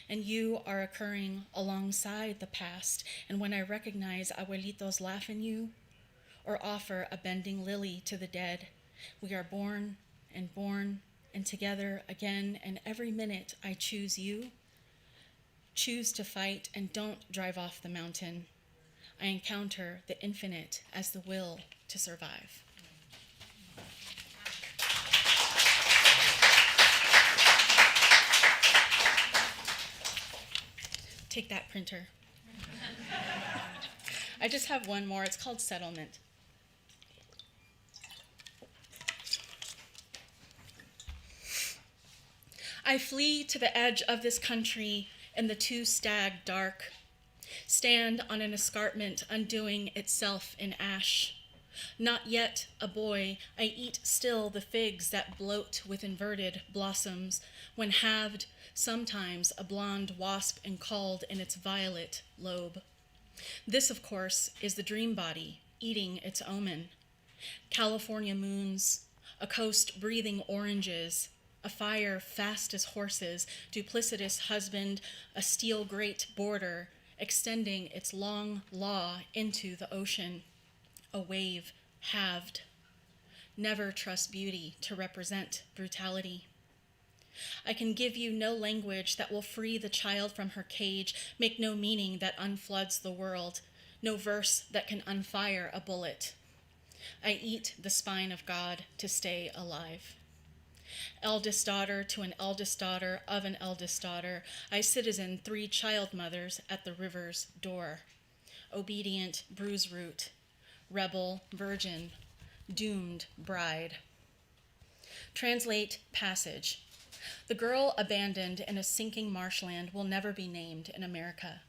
and you are occurring alongside the past. And when I recognize abuelitos laugh in you, or offer a bending lily to the dead, we are born, and together again, and every minute I choose you. Choose to fight and don't drive off the mountain. I encounter the infinite as the will to survive. Take that, printer. I just have one more. It's called Settlement. I flee to the edge of this country in the two-stag dark, stand on an escarpment undoing itself in ash. Not yet a boy, I eat still the figs that bloat with inverted blossoms, when halved, sometimes a blonde wasp encalled in its violet lobe. This, of course, is the dream body eating its omen. California moons, a coast breathing oranges, a fire fast as horses, duplicitous husband, a steel grate border, extending its long law into the ocean, a wave halved. Never trust beauty to represent brutality. I can give you no language that will free the child from her cage, make no meaning that unfloods the world, no verse that can unfire a bullet. I eat the spine of God to stay alive. Eldest daughter to an eldest daughter of an eldest daughter, I citizen 3 child mothers at the river's door. Obedient bruise root, rebel virgin, doomed bride. Translate passage. The girl abandoned in a sinking marshland will never be named in America.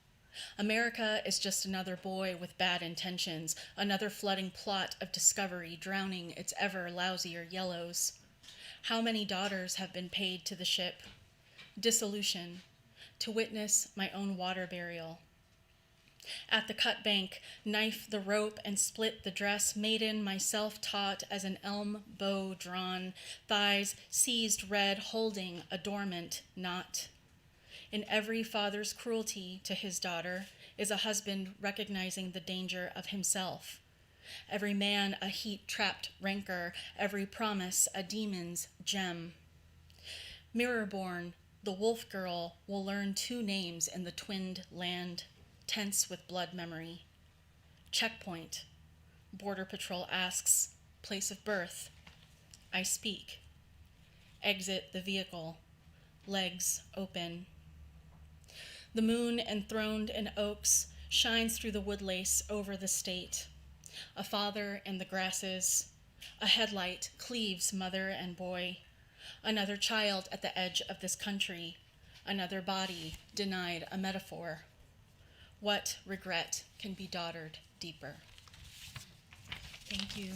America is just another boy with bad intentions, another flooding plot of discovery drowning its ever lousier yellows. How many daughters have been paid to the ship? Dissolution, to witness my own water burial. At the cut bank, knife the rope and split the dress, maiden myself taught as an elm bow drawn, thighs seized red holding a dormant knot. In every father's cruelty to his daughter is a husband recognizing the danger of himself. Every man a heat-trapped rancor, every promise a demon's gem. Mirror-born, the wolf girl will learn 2 names in the twinned land, tense with blood memory. Checkpoint. Border Patrol asks, place of birth. I speak. Exit the vehicle. Legs open. The moon, enthroned in oaks, shines through the woodlace over the state. A father in the grasses. A headlight cleaves mother and boy. Another child at the edge of this country. Another body denied a metaphor. What regret can be daughtered deeper? Thank you.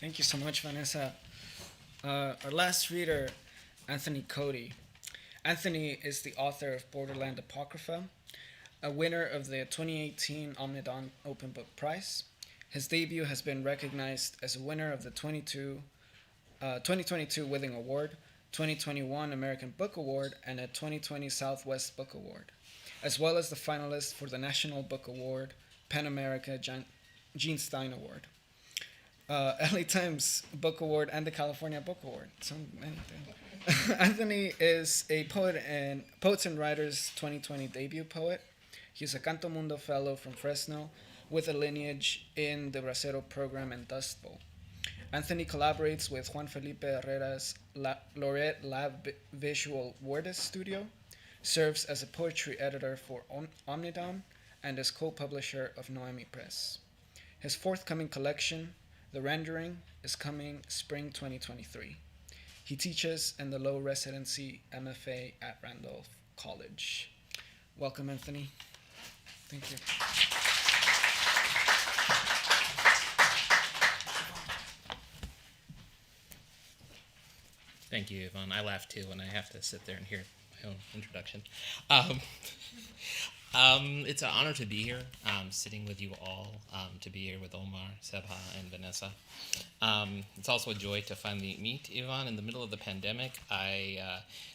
Thank you so much, Vanessa. Our last reader, Anthony Cody. Anthony is the author of Borderland Apocrypha, a winner of the 2018 Omnidon Open Book Prize. His debut has been recognized as a winner of the 2022 Withing Award, 2021 American Book Award, and a 2020 Southwest Book Award, as well as the finalist for the National Book Award, Pan America Gene Stein Award, LA Times Book Award, and the California Book Award. So many things. Anthony is a poet and Poets and Writers 2020 debut poet. He's a Canto Mundo Fellow from Fresno with a lineage in the Bracero program and Dust Bowl. Anthony collaborates with Juan Felipe Herrera's Laureate Lab Visual Wordist Studio, serves as a poetry editor for Omnidon, and is co-publisher of Noemi Press. His forthcoming collection, The Rendering, is coming spring 2023. He teaches in the Low Residency MFA at Randolph College. Welcome, Anthony. Thank you. Thank you, Yvonne. I laugh too when I have to sit there and hear my own introduction. It's an honor to be here, sitting with you all, to be here with Omar, Sebha, and Vanessa. It's also a joy to finally meet Yvonne. In the middle of the pandemic, I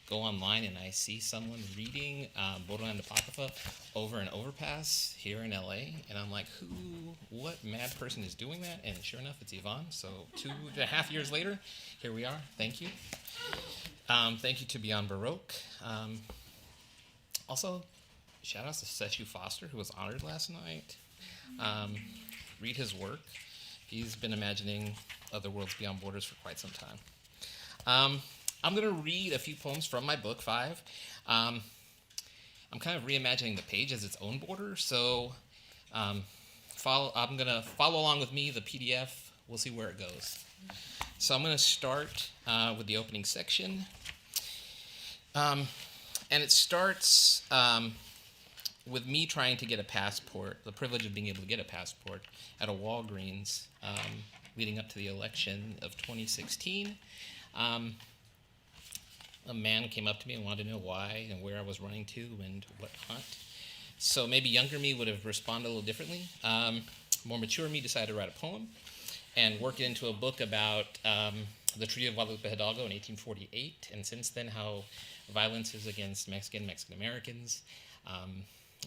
go online and I see someone reading Borderland Apocrypha over an overpass here in LA, and I'm like, what mad person is doing that? And sure enough, it's Yvonne. So 2.5 years later, here we are. Thank you. Thank you to Beyond Baroque. Also, shout out to Seshu Foster, who was honored last night. Read his work. He's been imagining other worlds beyond borders for quite some time. I'm going to read a few poems from my book, 5. I'm kind of reimagining the page as its own border, so I'm going to follow along with me, the PDF. We'll see where it goes. So I'm going to start with the opening section. And it starts with me trying to get a passport, the privilege of being able to get a passport at a Walgreens leading up to the election of 2016. A man came up to me and wanted to know why and where I was running to and whatnot. So maybe younger me would have responded a little differently. More mature me decided to write a poem and work it into a book about the Treaty of Guadalupe Hidalgo in 1848, and since then how violence is against Mexican-Americans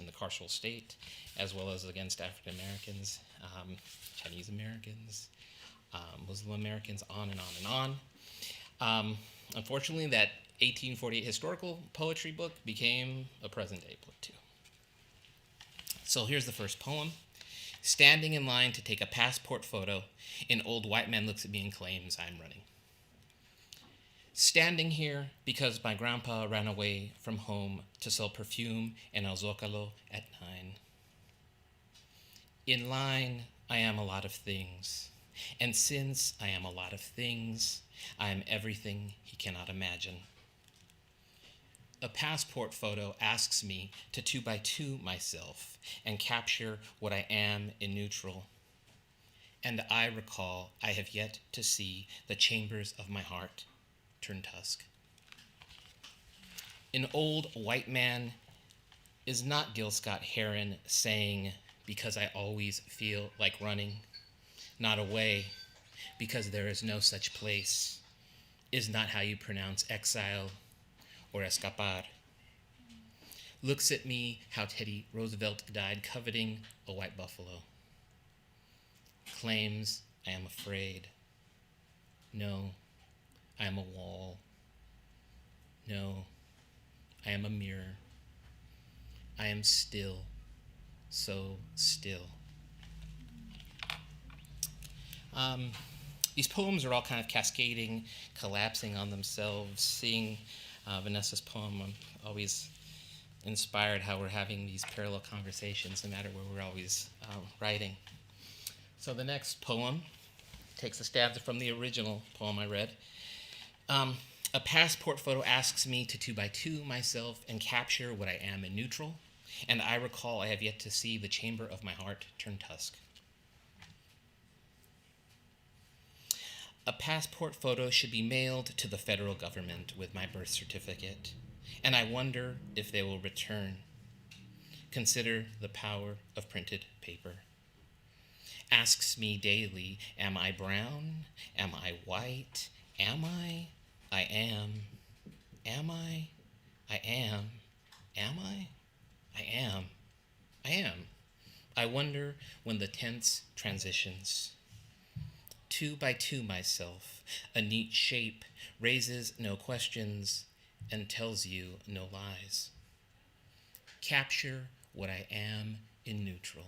in the carceral state, as well as against African Americans, Chinese Americans, Muslim Americans, on and on and on. Unfortunately, that 1848 historical poetry book became a present-day book too. So here's the first poem. Standing in line to take a passport photo, an old white man looks at me and claims I'm running. Standing here because my grandpa ran away from home to sell perfume in El Zócalo at 9. In line, I am a lot of things. And since I am a lot of things, I am everything he cannot imagine. A passport photo asks me to 2x2 myself and capture what I am in neutral. And I recall I have yet to see the chambers of my heart turn tusk. An old white man is not Gil Scott Heron saying, because I always feel like running, not away, because there is no such place, is not how you pronounce exile or escapar. Looks at me how Teddy Roosevelt died coveting a white buffalo. claims I am afraid. No, I am a wall. No, I am a mirror. I am still, so still. These poems are all kind of cascading, collapsing on themselves. Seeing Vanessa's poem, I'm always inspired how we're having these parallel conversations no matter where we're always writing. So the next poem takes a stanza from the original poem I read. A passport photo asks me to 2x2 myself and capture what I am in neutral, and I recall I have yet to see the chamber of my heart turn tusk. A passport photo should be mailed to the federal government with my birth certificate, and I wonder if they will return. Consider the power of printed paper. Asks me daily, am I brown? Am I white? Am I? I am. Am I? I am. Am I? I am. I am. I wonder when the tense transitions. 2x2 myself, a neat shape, raises no questions and tells you no lies. Capture what I am in neutral.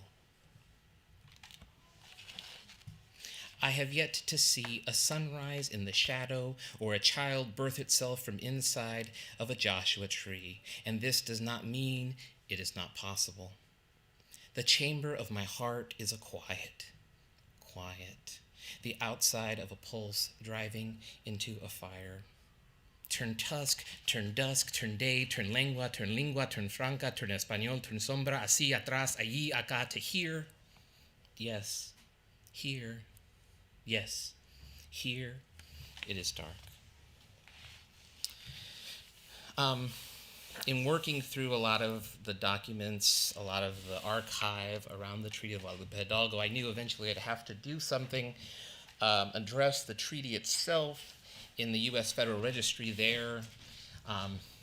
I have yet to see a sunrise in the shadow or a child birth itself from inside of a Joshua tree, and this does not mean it is not possible. The chamber of my heart is a quiet, the outside of a pulse driving into a fire. Turn tusk, turn dusk, turn day, turn lengua, turn franca, turn español, turn sombra, así, atrás, allí, acá, to here. Yes, here. Yes, here it is dark. In working through a lot of the documents, a lot of the archive around the Treaty of Guadalupe Hidalgo, I knew eventually I'd have to do something, address the treaty itself in the U.S. Federal Registry. There,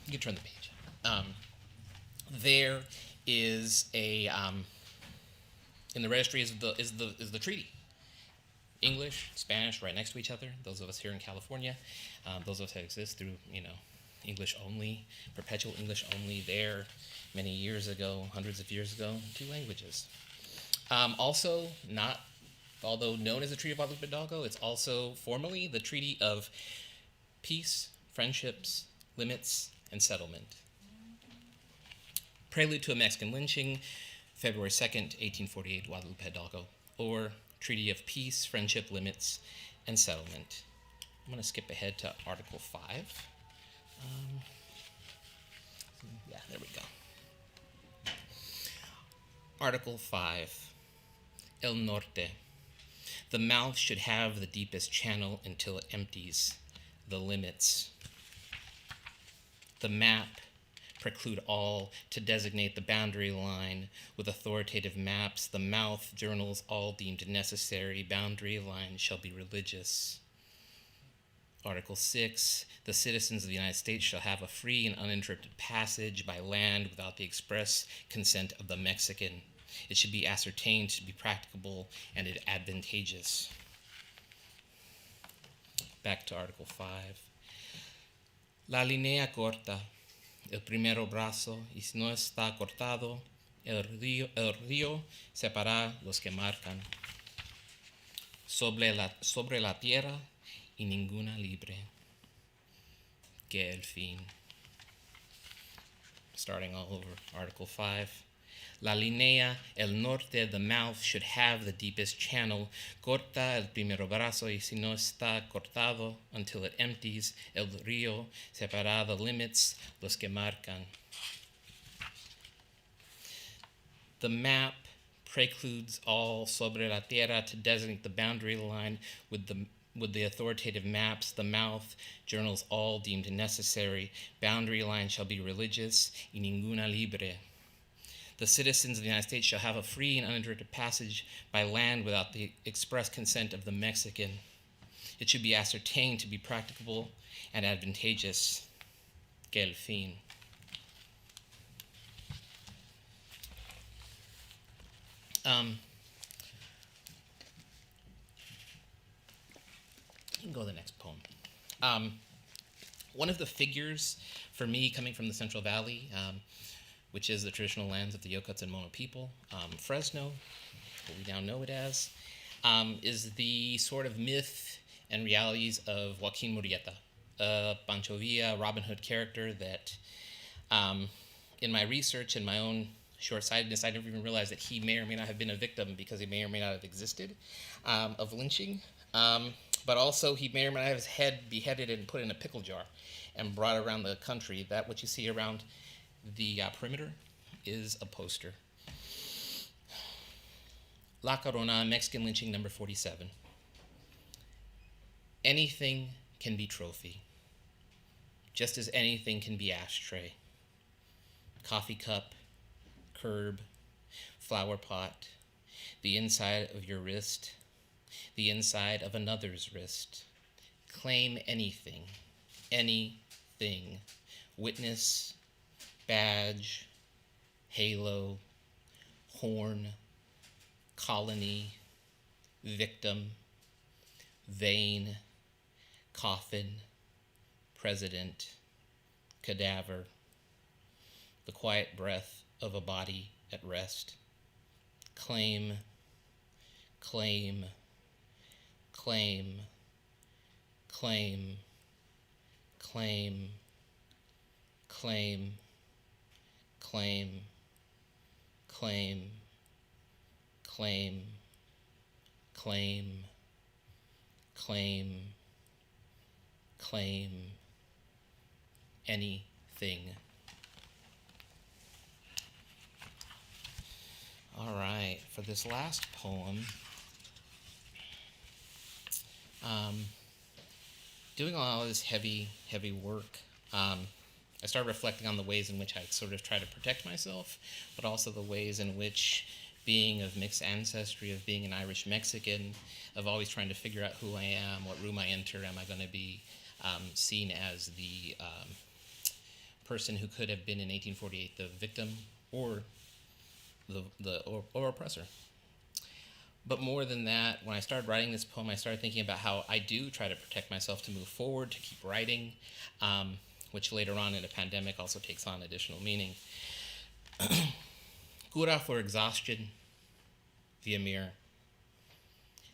you can turn the page. There is a in the registry is the treaty. English, Spanish, right next to each other. Those of us here in California, those of us that exist through, English only, perpetual English only there many years ago, hundreds of years ago, 2 languages. Also, although known as the Treaty of Guadalupe Hidalgo, it's also formally the Treaty of Peace, Friendships, Limits, and Settlement. Prelude to a Mexican Lynching, February 2nd, 1848, Guadalupe Hidalgo, or Treaty of Peace, Friendship, Limits, and Settlement. I'm going to skip ahead to Article 5. There we go. Article 5. El Norte. The mouth should have the deepest channel until it empties. The limits. The map preclude all to designate the boundary line with authoritative maps. The mouth journals all deemed necessary. Boundary line shall be religious. Article 6, the citizens of the United States shall have a free and uninterrupted passage by land without the express consent of the Mexican. It should be ascertained to be practicable and advantageous. Back to Article 5. La línea corta, el primero brazo, y si no está cortado, el río separa los que marcan. Sobre la tierra, y ninguna libre, que el fin. Starting all over, Article 5. La línea, el norte, the mouth should have the deepest channel. Corta el primero brazo, y si no está cortado, until it empties, el río separa the limits, los que marcan. The map precludes all sobre la tierra to designate the boundary line with the authoritative maps. The mouth journals all deemed necessary. Boundary line shall be religious, y ninguna libre. The citizens of the United States shall have a free and uninterrupted passage by land without the express consent of the Mexican. It should be ascertained to be practicable and advantageous. Que el fin. go to the next poem. One of the figures for me coming from the Central Valley, which is the traditional lands of the Yokuts and Mono people, Fresno, what we now know it as, is the sort of myth and realities of Joaquin Murrieta, a Pancho Villa, Robin Hood character that in my research and my own short-sightedness, I never even realized that he may or may not have been a victim because he may or may not have existed of lynching. But also he may or may not have his head beheaded and put in a pickle jar and brought around the country. That what you see around the perimeter is a poster. La Corona, Mexican lynching number 47. Anything can be trophy, just as anything can be ashtray. Coffee cup, curb, flower pot, the inside of your wrist, the inside of another's wrist. Claim anything, anything. Witness, badge, halo, horn, colony, victim, vein, coffin, president, cadaver, the quiet breath of a body at rest. Claim, claim, claim, claim, claim, claim, claim, claim, claim, claim, claim, claim, anything. All right, for this last poem, doing all this heavy work, I started reflecting on the ways in which I sort of try to protect myself, but also the ways in which, being of mixed ancestry, of being an Irish Mexican, of always trying to figure out who I am, what room I enter, am I going to be seen as the person who could have been in 1848 the victim or or oppressor. But more than that, when I started writing this poem, I started thinking about how I do try to protect myself to move forward, to keep writing, which later on in a pandemic also takes on additional meaning. Cura for exhaustion via mirror.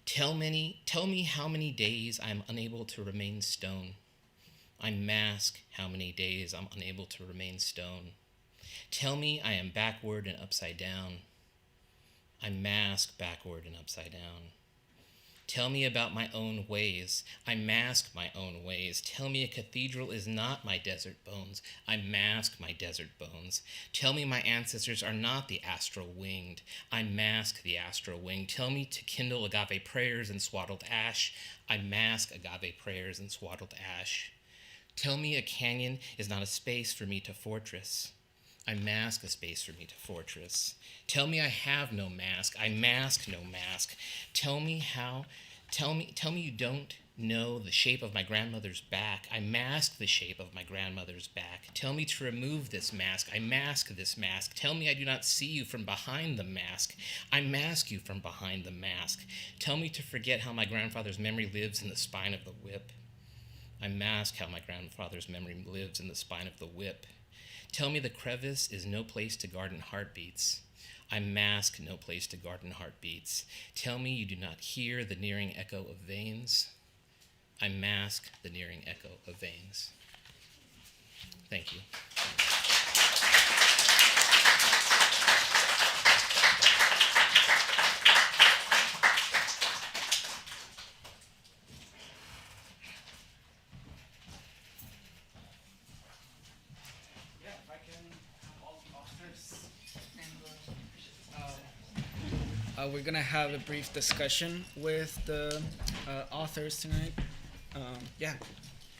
Tell me how many days I am unable to remain stone. I mask how many days I'm unable to remain stone. Tell me I am backward and upside down. I mask backward and upside down. Tell me about my own ways. I mask my own ways. Tell me a cathedral is not my desert bones. I mask my desert bones. Tell me my ancestors are not the astral winged. I mask the astral winged. Tell me to kindle agave prayers in swaddled ash. I mask agave prayers in swaddled ash. Tell me a canyon is not a space for me to fortress. I mask a space for me to fortress. Tell me I have no mask. I mask no mask. Tell me you don't know the shape of my grandmother's back. I mask the shape of my grandmother's back. Tell me to remove this mask. I mask this mask. Tell me I do not see you from behind the mask. I mask you from behind the mask. Tell me to forget how my grandfather's memory lives in the spine of the whip. I mask how my grandfather's memory lives in the spine of the whip. Tell me the crevice is no place to garden heartbeats. I mask no place to garden heartbeats. Tell me you do not hear the nearing echo of veins. I mask the nearing echo of veins. Thank you. We're going to have a brief discussion with the authors tonight.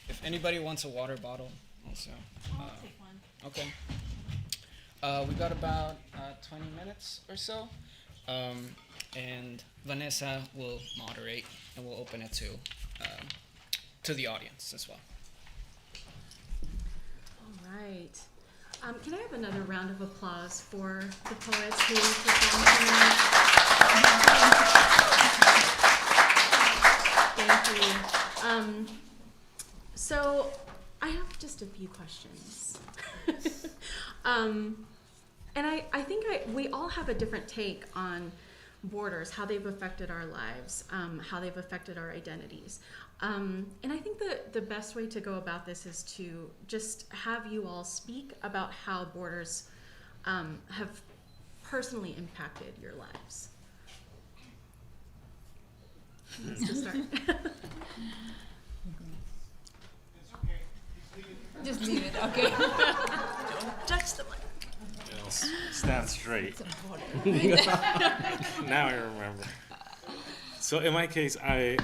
If anybody wants a water bottle also. I'll take one. Okay. We got about 20 minutes or so. And Vanessa will moderate and we'll open it to the audience as well. All right. Can I have another round of applause for the poets who performed tonight? Thank you. So I have just a few questions. And I think we all have a different take on borders, how they've affected our lives, how they've affected our identities. And I think the best way to go about this is to just have you all speak about how borders have personally impacted your lives. Who wants to start? Just leave it, okay? Don't touch the mic. Stand straight. It's important. Now I remember. So in my case, I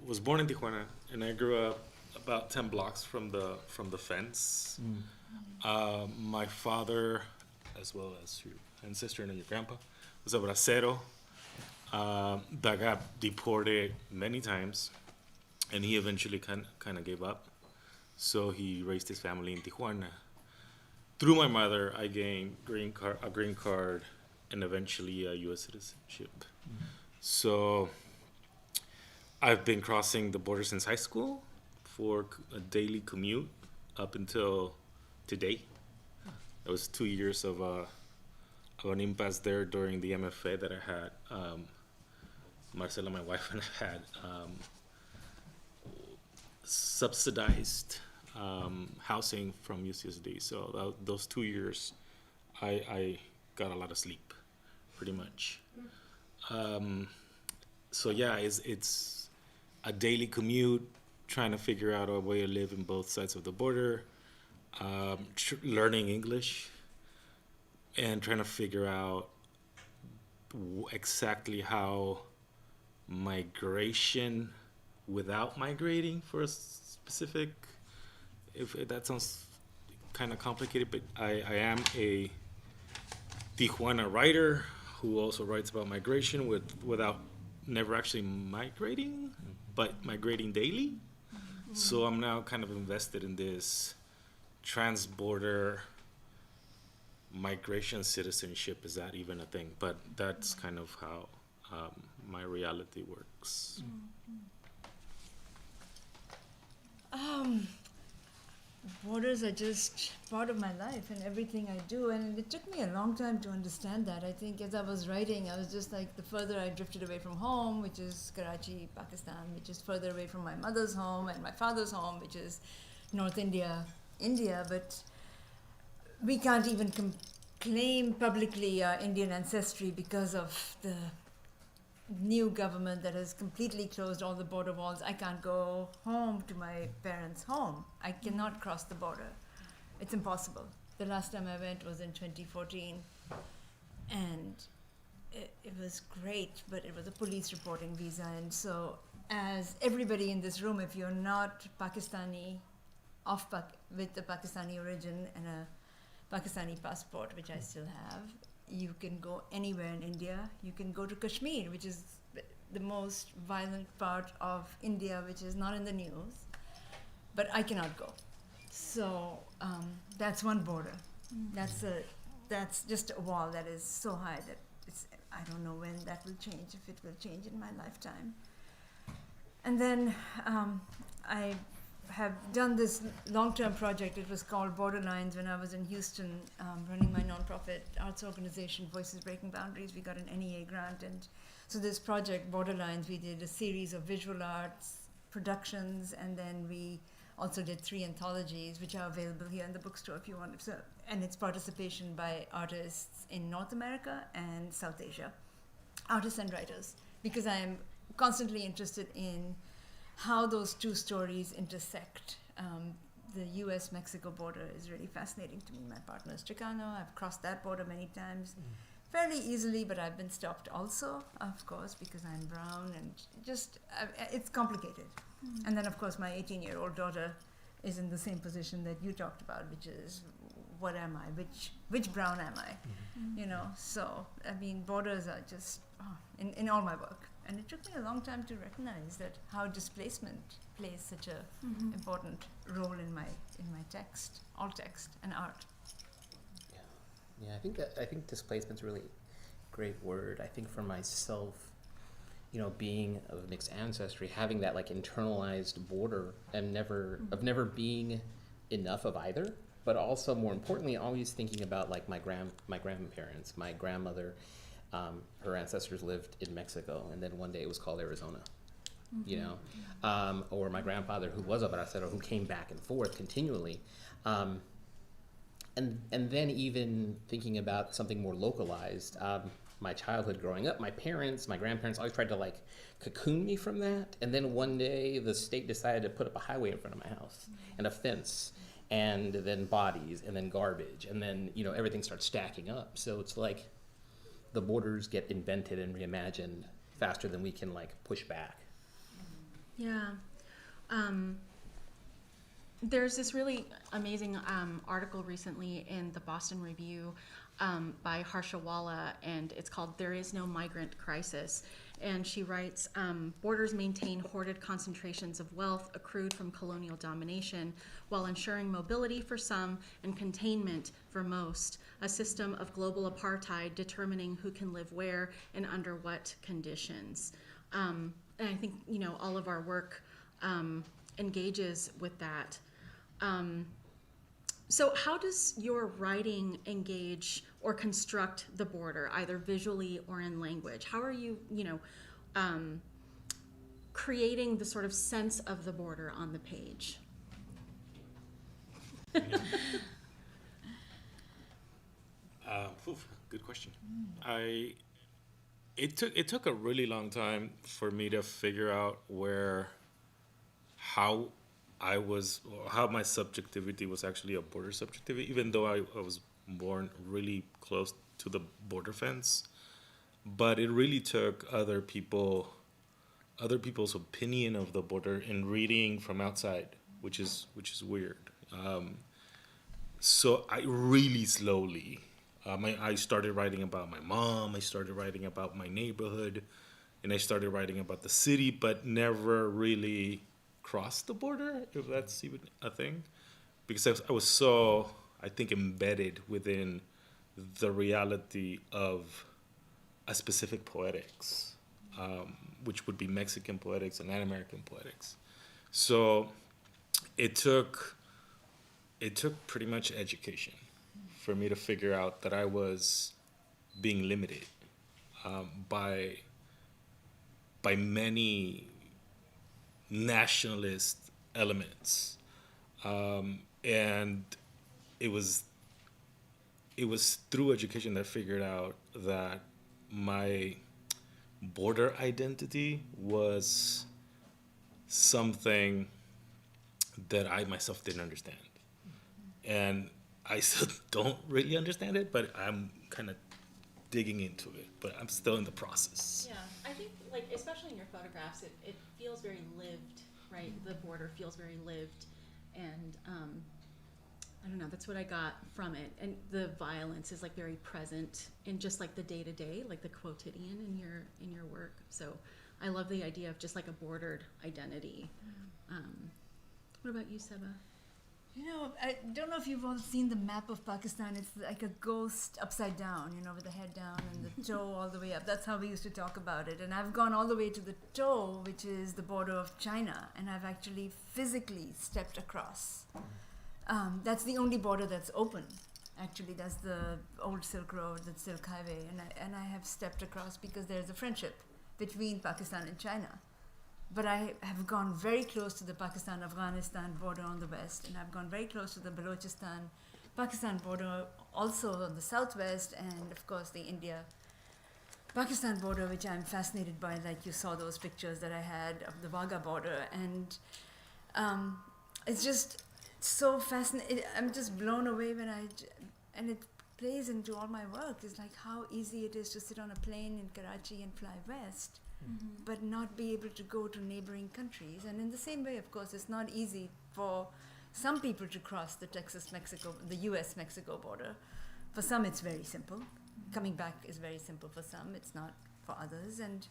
was born in Tijuana, and I grew up about 10 blocks from the fence. My father, as well as your ancestor and your grandpa, was a bracero that got deported many times, and he eventually kind of gave up. So he raised his family in Tijuana. Through my mother, I gained a green card, and eventually a U.S. citizenship. So I've been crossing the border since high school for a daily commute up until today. It was 2 years of an impasse there during the MFA that I had. Marcela, my wife, and I had subsidized housing from UCSD. So those 2 years, I got a lot of sleep, pretty much. So yeah, it's a daily commute, trying to figure out a way to live in both sides of the border, learning English, and trying to figure out exactly how migration without migrating for a specific, if that sounds kind of complicated, but I am a Tijuana writer who also writes about migration without never actually migrating, but migrating daily. So I'm now kind of invested in this trans-border migration citizenship. Is that even a thing? But that's kind of how my reality works. Borders are just part of my life and everything I do, and it took me a long time to understand that. I think as I was writing, I was just like, the further I drifted away from home, which is Karachi, Pakistan, which is further away from my mother's home and my father's home, which is North India, but we can't even claim publicly our Indian ancestry because of the new government that has completely closed all the border walls. I can't go home to my parents' home. I cannot cross the border. It's impossible. The last time I went was in 2014, and it was great, but it was a police reporting visa. And so, as everybody in this room, if you're not Pakistani, with a Pakistani origin and a Pakistani passport, which I still have, you can go anywhere in India. You can go to Kashmir, which is the most violent part of India, which is not in the news, but I cannot go. So that's one border. That's just a wall that is so high that I don't know when that will change, if it will change in my lifetime. And then I have done this long-term project. It was called Borderlines when I was in Houston, running my nonprofit arts organization, Voices Breaking Boundaries. We got an NEA grant, and so this project, Borderlines, we did a series of visual arts productions, and then we also did 3 anthologies, which are available here in the bookstore if you want to. And it's participation by artists in North America and South Asia, artists and writers, because I am constantly interested in how those two stories intersect. The US-Mexico border is really fascinating to me. My partner is Chicano. I've crossed that border many times, fairly easily, but I've been stopped also, of course, because I'm brown, and just, it's complicated. And then, of course, my 18-year-old daughter is in the same position that you talked about, which is, what am I? Which brown am I? You know, so, I mean, borders are just, in all my work. And it took me a long time to recognize that how displacement plays such a important role in my text, all text and art. Yeah, I think displacement's a really great word. I think for myself, being of mixed ancestry, having that like internalized border and never being enough of either, but also more importantly, always thinking about like my grandparents, my grandmother, her ancestors lived in Mexico, and then one day it was called Arizona, or my grandfather who was a bracero who came back and forth continually. And then even thinking about something more localized, my childhood growing up, my grandparents always tried to like cocoon me from that. And then one day the state decided to put up a highway in front of my house and a fence and then bodies and then garbage. And then, everything starts stacking up. So it's like the borders get invented and reimagined faster than we can like push back. Yeah. There's this really amazing article recently in the Boston Review by Harsha Walla, and it's called "There Is No Migrant Crisis." And she writes, borders maintain hoarded concentrations of wealth accrued from colonial domination while ensuring mobility for some and containment for most, a system of global apartheid determining who can live where and under what conditions. And I think, all of our work engages with that. So how does your writing engage or construct the border, either visually or in language? How are you, creating the sort of sense of the border on the page? Good question. It took a really long time for me to figure out how my subjectivity was actually a border subjectivity, even though I was born really close to the border fence. But it really took other people's opinion of the border and reading from outside, which is weird. So I really slowly, I started writing about my mom, I started writing about my neighborhood, and I started writing about the city, but never really crossed the border, if that's even a thing, because I was so, I think, embedded within the reality of a specific poetics, which would be Mexican poetics and Latin American poetics. So it took pretty much education for me to figure out that I was being limited by many nationalist elements, and it was through education that I figured out that my border identity was something that I myself didn't understand, and I still don't really understand it, but I'm kind of digging into it, but I'm still in the process. Yeah, I think, like, especially in your photographs, it feels very lived, right? The border feels very lived, and I don't know, that's what I got from it. And the violence is like very present in just like the day-to-day, like the quotidian in your work. So I love the idea of just like a bordered identity. What about you, Sebha? I don't know if you've all seen the map of Pakistan. It's like a ghost upside down, with the head down and the toe all the way up. That's how we used to talk about it. And I've gone all the way to the toe, which is the border of China, and I've actually physically stepped across. That's the only border that's open. Actually, that's the old Silk Road, the Silk Highway, and I have stepped across because there's a friendship between Pakistan and China. But I have gone very close to the Pakistan-Afghanistan border on the west, and I've gone very close to the Balochistan-Pakistan border also on the southwest, and of course the India-Pakistan border, which I'm fascinated by, like you saw those pictures that I had of the Wagah border, and it's just so fascinating. I'm just blown away and it plays into all my work. It's like how easy it is to sit on a plane in Karachi and fly west, but not be able to go to neighboring countries. And in the same way, of course, it's not easy for some people to cross the the US-Mexico border. For some, it's very simple. Coming back is very simple for some. It's not for others. And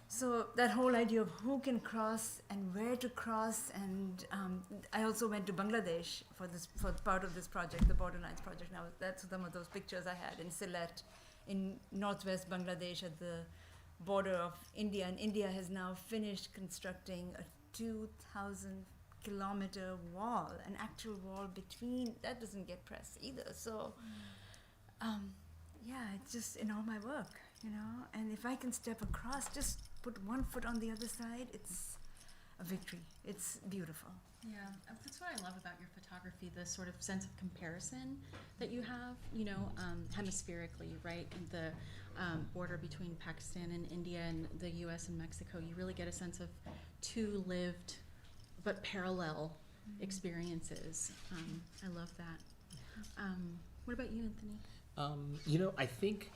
so that whole idea of who can cross and where to cross, and I also went to Bangladesh for part of this project, the Borderlines project. Now that's some of those pictures I had in Sylhet, in northwest Bangladesh, at the border of India, and India has now finished constructing a 2,000-kilometer wall, an actual wall between. That doesn't get press either. So, yeah, it's just in all my work, you know. And if I can step across, just put one foot on the other side, it's a victory. It's beautiful. Yeah, that's what I love about your photography, the sort of sense of comparison that you have, you know, hemispherically, right? The border between Pakistan and India and the US and Mexico, you really get a sense of two lived but parallel experiences. I love that. What about you, Anthony? I think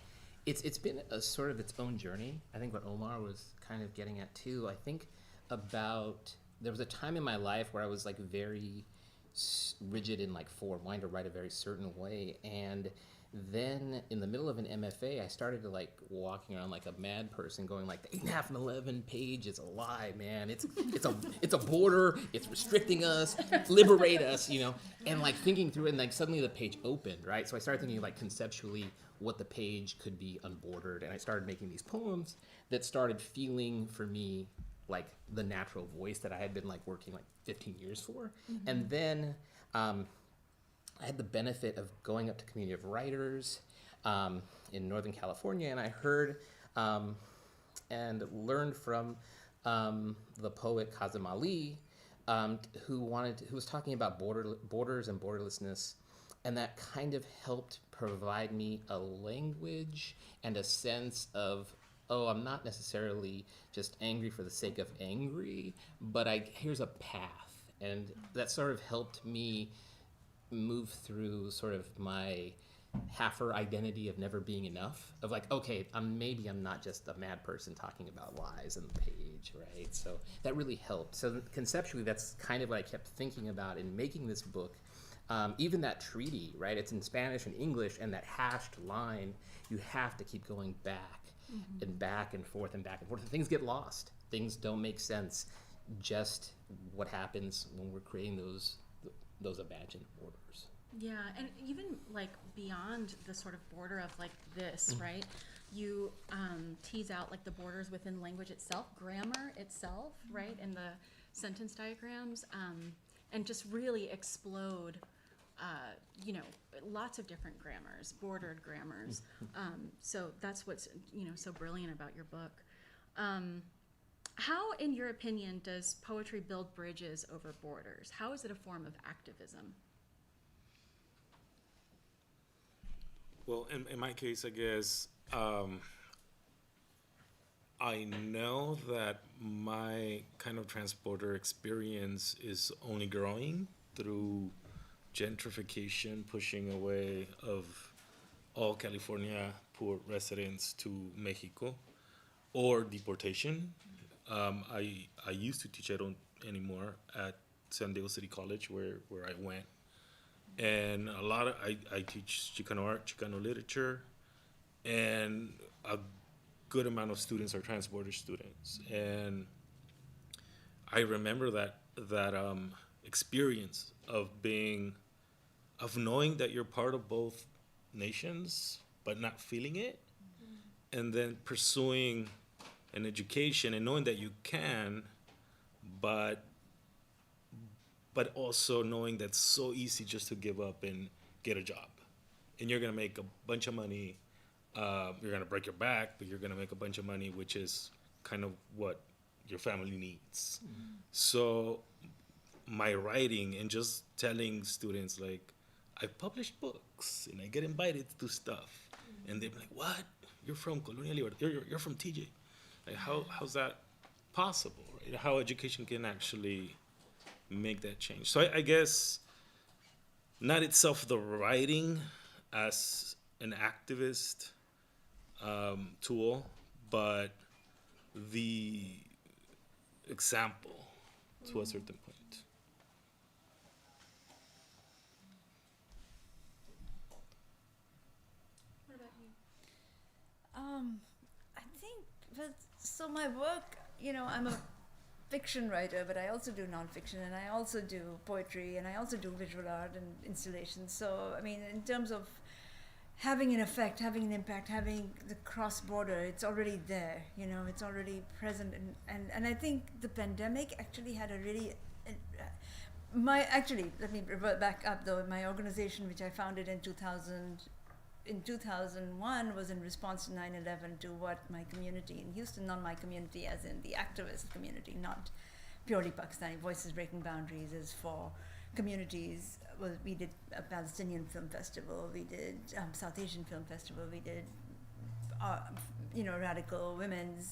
it's been a sort of its own journey. I think what Omar was kind of getting at too. I think there was a time in my life where I was like very rigid in like wanting to write a very certain way, and then in the middle of an MFA, I started to like walking around like a mad person, going like, the 8.5 and 11 page is a lie, man. It's a border. It's restricting us. Liberate us, you know. And like thinking through it, and like suddenly the page opened, right? So I started thinking like conceptually what the page could be unbordered, and I started making these poems that started feeling for me like the natural voice that I had been like working like 15 years for. And then I had the benefit of going up to Community of Writers in Northern California, and I heard and learned from the poet Kazim Ali, who was talking about borders and borderlessness, and that kind of helped provide me a language and a sense of, oh, I'm not necessarily just angry for the sake of angry, but here's a path, and that sort of helped me move through sort of my halfer identity of never being enough, of like, okay, I'm not just a mad person talking about lies on the page, right? So that really helped. So conceptually, that's kind of what I kept thinking about in making this book. Even that treaty, right? It's in Spanish and English, and that hashed line, you have to keep going back and back and forth and back and forth. Things get lost. Things don't make sense. Just what happens when we're creating those imagined borders. Yeah, and even like beyond the sort of border of like this, right? You tease out like the borders within language itself, grammar itself, right? And the sentence diagrams, and just really explode, lots of different grammars, bordered grammars. So that's what's, so brilliant about your book. How, in your opinion, does poetry build bridges over borders? How is it a form of activism? Well, in my case, I guess I know that my kind of transporter experience is only growing through gentrification, pushing away of all California poor residents to Mexico, or deportation. I used to teach, I don't anymore, at San Diego City College where I went. And I teach Chicano art, Chicano literature, and a good amount of students are transborder students. And I remember that experience of knowing that you're part of both nations, but not feeling it, and then pursuing an education and knowing that you can, but also knowing that's so easy just to give up and get a job. And you're gonna make a bunch of money, you're gonna break your back, but you're gonna make a bunch of money, which is kind of what your family needs. So my writing and just telling students, like, I publish books and I get invited to stuff. And they're like, what? You're from Colonia Libertad, you're from TJ. Like, how's that possible, right? How education can actually make that change. So I guess not itself the writing as an activist tool, but the example to a certain point. What about you? I think so my work, I'm a fiction writer, but I also do nonfiction, and I also do poetry, and I also do visual art and installations. So, I mean, in terms of having an effect, having an impact, having the cross-border, it's already there, you know, it's already present. And I think the pandemic actually had a really, let me revert back up though, my organization, which I founded in 2001 was in response to 9/11 to what my community in Houston, not my community as in the activist community, not purely Pakistani, Voices Breaking Boundaries is for communities. Well, we did a Palestinian film festival, we did South Asian film festival, we did, radical women's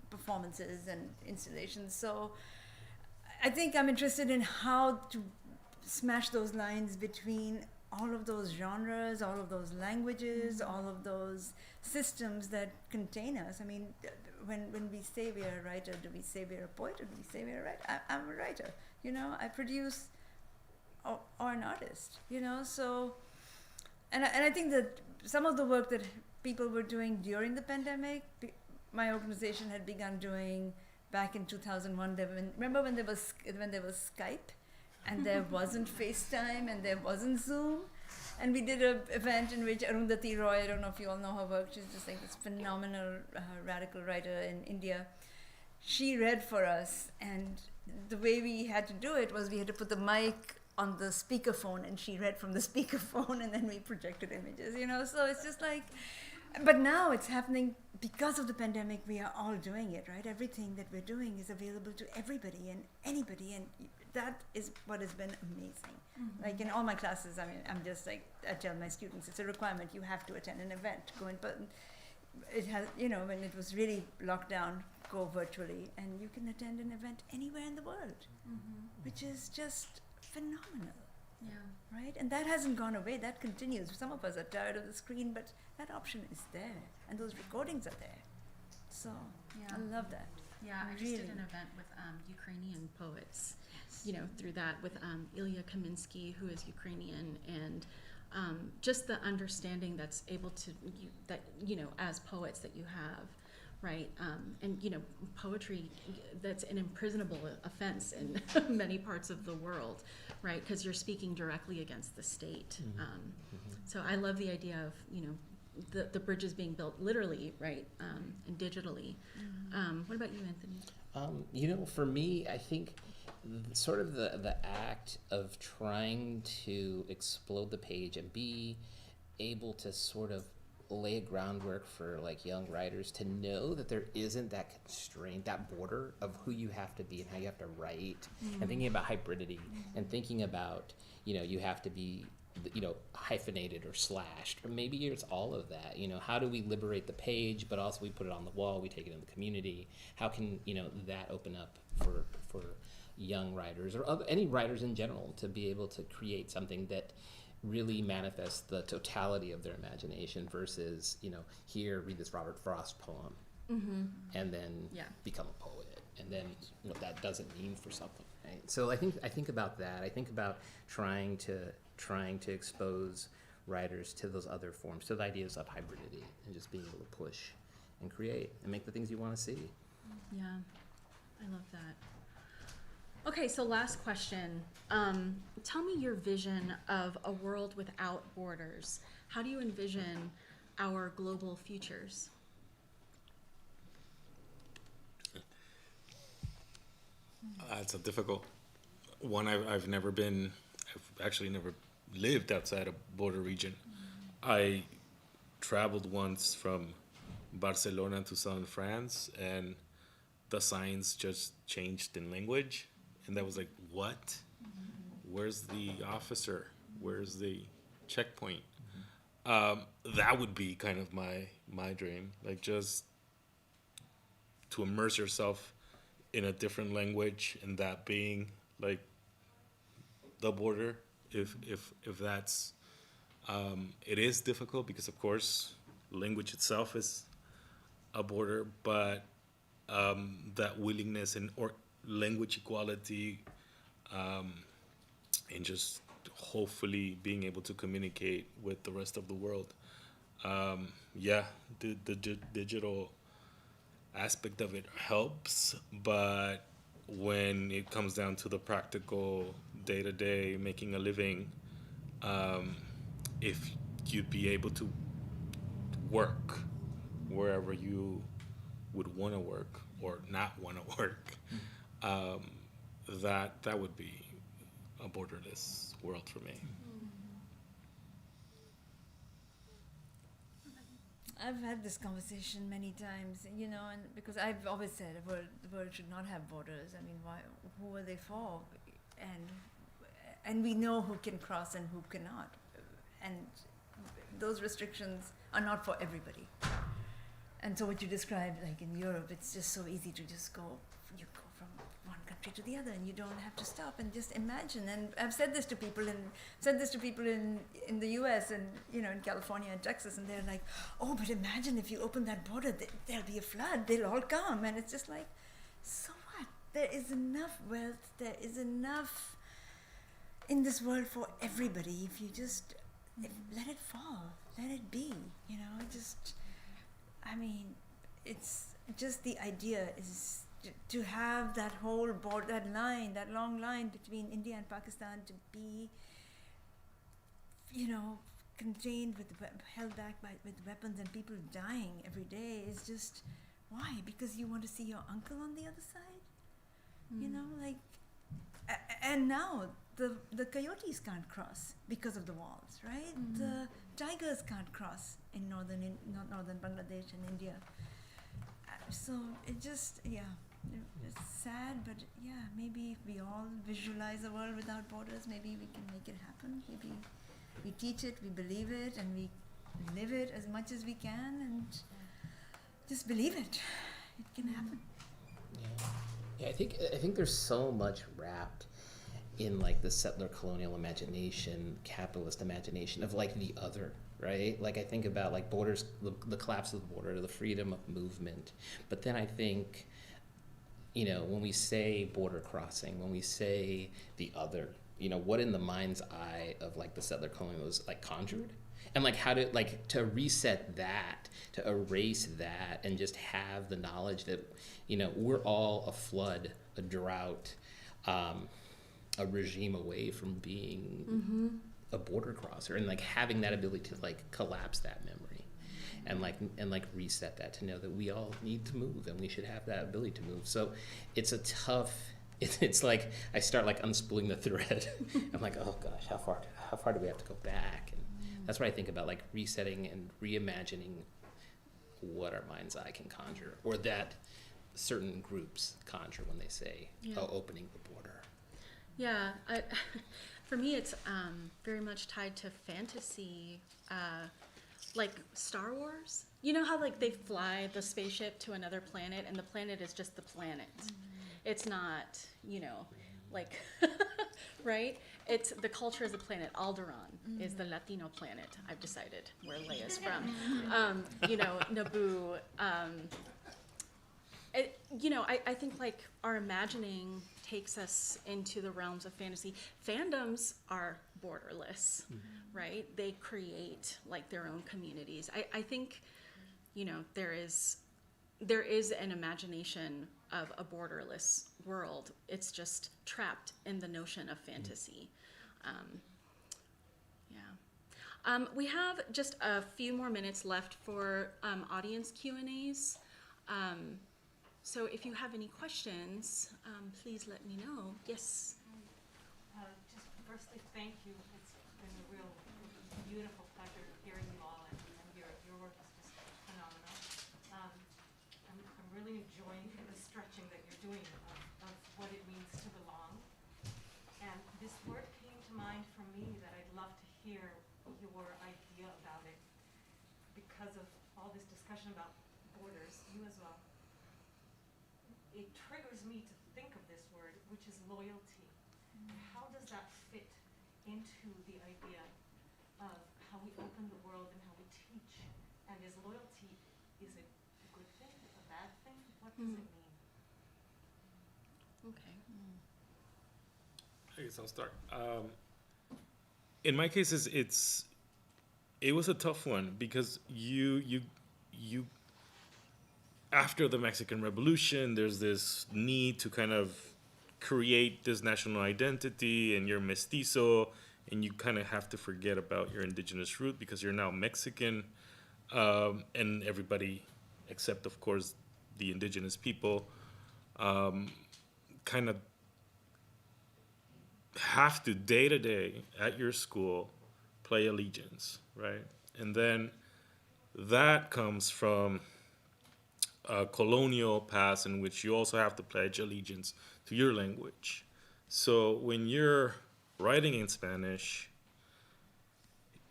performances and installations. So I think I'm interested in how to smash those lines between all of those genres, all of those languages, all of those systems that contain us. I mean, when we say we are a writer, do we say we're a poet, or do we say we're a writer? I'm a writer, you know, I produce, or an artist, you know, so, and I think that some of the work that people were doing during the pandemic, my organization had begun doing back in 2001. Remember when there was Skype, and there wasn't FaceTime, and there wasn't Zoom, and we did an event in which Arundhati Roy, I don't know if you all know her work, she's just like this phenomenal radical writer in India. She read for us, and the way we had to do it was we had to put the mic on the speakerphone, and she read from the speakerphone, and then we projected images, you know. So it's just like, but now it's happening because of the pandemic. We are all doing it, right? Everything that we're doing is available to everybody and anybody, and that is what has been amazing. Mm-hmm. Like in all my classes, I mean, I'm just like, I tell my students, it's a requirement. You have to attend an event. Go in, but it has, you know, when it was really locked down, go virtually, and you can attend an event anywhere in the world, which is just phenomenal. Yeah. Right? And that hasn't gone away. That continues. Some of us are tired of the screen, but that option is there, and those recordings are there. So I love that. Yeah, I just did an event with Ukrainian poets. Yes. You know, through that with Ilya Kaminsky, who is Ukrainian, and just the understanding that's able to as poets that you have. Right, and you know, poetry, that's an imprisonable offense in many parts of the world, right? Because you're speaking directly against the state. So I love the idea of, you know, the bridges being built literally, right, and digitally. What about you, Anthony? You know, for me, I think sort of the act of trying to explode the page and be able to sort of lay a groundwork for like young writers to know that there isn't that constraint, that border of who you have to be and how you have to write, and thinking about hybridity, and thinking about, you know, you have to be, you know, hyphenated or slashed, or maybe it's all of that. You know, how do we liberate the page, but also we put it on the wall, we take it in the community? How can, you know, that open up for young writers or any writers in general to be able to create something that really manifests the totality of their imagination versus, you know, here, read this Robert Frost poem, and then become a poet, and then what that doesn't mean for something, right? So I think about that. I think about trying to expose writers to those other forms, to the ideas of hybridity, and just being able to push and create and make the things you want to see. Yeah, I love that. Okay, so last question. Tell me your vision of a world without borders. How do you envision our global futures? It's a difficult one. I've actually never lived outside a border region. I traveled once from Barcelona to southern France, and the signs just changed in language. And that was like, what? Where's the officer? Where's the checkpoint? That would be kind of my dream, like just to immerse yourself in a different language, and that being like the border. If that's, it is difficult because of course language itself is a border, but that willingness or language equality, and just hopefully being able to communicate with the rest of the world. The digital aspect of it helps, but when it comes down to the practical day-to-day making a living, if you'd be able to work wherever you would want to work or not want to work, that would be a borderless world for me. I've had this conversation many times, you know, and because I've always said the world should not have borders. I mean, why? Who are they for? And we know who can cross and who cannot, and those restrictions are not for everybody. And so what you described, like in Europe, it's just so easy to just go. You go from one country to the other, and you don't have to stop and just imagine. And I've said this to people in the U.S. and in California and Texas, and they're like, "Oh, but imagine if you open that border, there'll be a flood. They'll all come." And it's just like, so what? There is enough wealth. There is enough in this world for everybody. If you just let it fall, let it be. It's just the idea is to have that whole border, that line, that long line between India and Pakistan to be, contained held back with weapons and people dying every day is just, why? Because you want to see your uncle on the other side? And now the coyotes can't cross because of the walls, right? The tigers can't cross in northern Bangladesh and India. So it just, it's sad, but maybe if we all visualize a world without borders, maybe we can make it happen. Maybe we teach it, we believe it, and we live it as much as we can, and just believe it. It can happen. Yeah, I think there's so much wrapped in like the settler colonial imagination, capitalist imagination of like the other, right? Like I think about like borders, the collapse of the border, the freedom of movement. But then I think, when we say border crossing, when we say the other, what in the mind's eye of like the settler colonial was like conjured? And like how to reset that, to erase that, and just have the knowledge that, we're all a flood, a drought, a regime away from being a border crosser, and like having that ability to like collapse that memory and reset that, to know that we all need to move and we should have that ability to move. So it's a tough, it's like I start like unspooling the thread. I'm like, oh gosh, how far do we have to go back? And that's what I think about, like resetting and reimagining what our mind's eye can conjure, or that certain groups conjure when they say, opening the border. Yeah, for me, it's very much tied to fantasy, like Star Wars. You know how like they fly the spaceship to another planet, and the planet is just the planet. It's not, like, right? It's the culture is the planet. Alderaan is the Latino planet. I've decided where Leia's from. Naboo. I think like our imagining takes us into the realms of fantasy. Fandoms are borderless, right? They create like their own communities. I think, there is an imagination of a borderless world. It's just trapped in the notion of fantasy. We have just a few more minutes left for audience Q&As. So if you have any questions, please let me know. Yes? Just firstly, thank you. It's been a real beautiful pleasure hearing you all, and your work is just phenomenal. I'm really enjoying the stretching that you're doing of what it means to belong. And this word came to mind for me that I'd love to hear your idea about it, because of all this discussion about borders, you as well. It triggers me to think of this word, which is loyalty. How does that fit into the idea of how we open the world and how we teach? And is loyalty, is it a good thing, a bad thing? What does it mean? Okay. I guess I'll start. In my case, it was a tough one, because you after the Mexican Revolution, there's this need to kind of create this national identity, and you're mestizo, and you kind of have to forget about your indigenous root because you're now Mexican, and everybody, except of course the indigenous people, kind of have to day to day at your school play allegiance, right? And then that comes from a colonial past in which you also have to pledge allegiance to your language. So when you're writing in Spanish,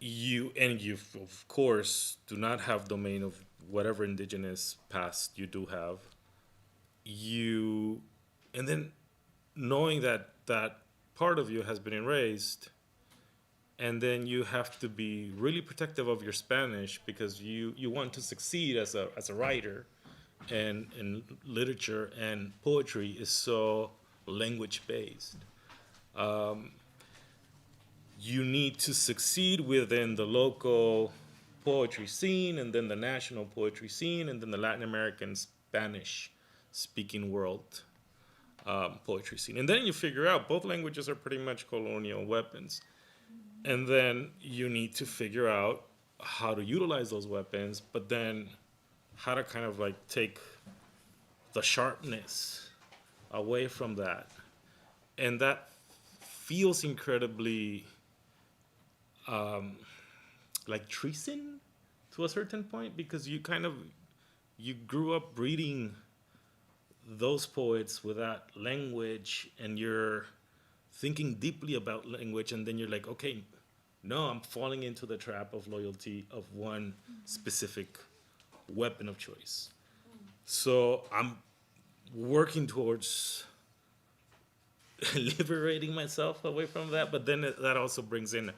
you of course do not have domain of whatever indigenous past you do have. You and then knowing that that part of you has been erased, and then you have to be really protective of your Spanish because you want to succeed as a writer, and literature and poetry is so language based. You need to succeed within the local poetry scene, and then the national poetry scene, and then the Latin American Spanish speaking world poetry scene. And then you figure out both languages are pretty much colonial weapons. And then you need to figure out how to utilize those weapons, but then how to kind of like take the sharpness away from that. And that feels incredibly like treason to a certain point, because you grew up reading those poets with that language, and you're thinking deeply about language, and then you're like, okay, no, I'm falling into the trap of loyalty of one specific weapon of choice. So I'm working towards liberating myself away from that, but then that also brings in